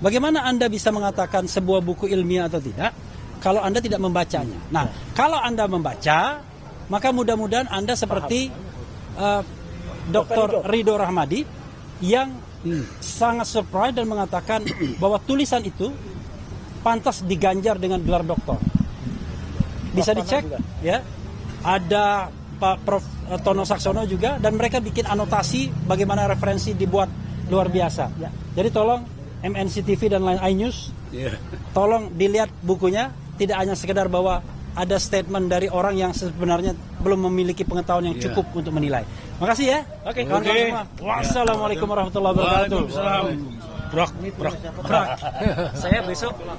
H: Bagaimana Anda bisa mengatakan sebuah buku ilmiah atau tidak kalau Anda tidak membacanya? Nah, kalau Anda membaca, maka mudah-mudahan Anda seperti Dr. Ridho Rahmadi yang sangat surprise dan mengatakan bahwa tulisan itu pantas diganjar dengan gelar doktor. Bisa dicek ya. Ada Pak Prof. Tono Saksono juga, dan mereka bikin anotasi bagaimana referensi dibuat luar biasa. Jadi tolong MNC TV dan lain iNews, tolong dilihat bukunya, tidak hanya sekedar bahwa ada statement dari orang yang sebenarnya belum memiliki pengetahuan yang cukup untuk menilai. Makasih ya. Oke. Semua. Wassalamualaikum warahmatullahi wabarakatuh.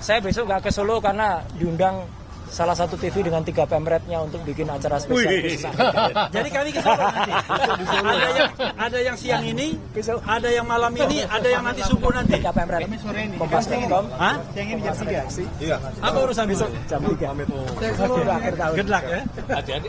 C: Saya besok nggak ke Solo karena diundang salah satu TV dengan 3 pemretnya untuk bikin acara spesial.
H: Jadi kami ke Solo nanti. Ada yang siang ini, ada yang malam ini, ada yang nanti subuh nanti.
C: 3 pemret. Kompas.com.
H: Hah?
E: Yang ini jam 3.
H: Apa urusan besok?
C: Jam 3.
H: Good luck ya.
F: Hati-hati.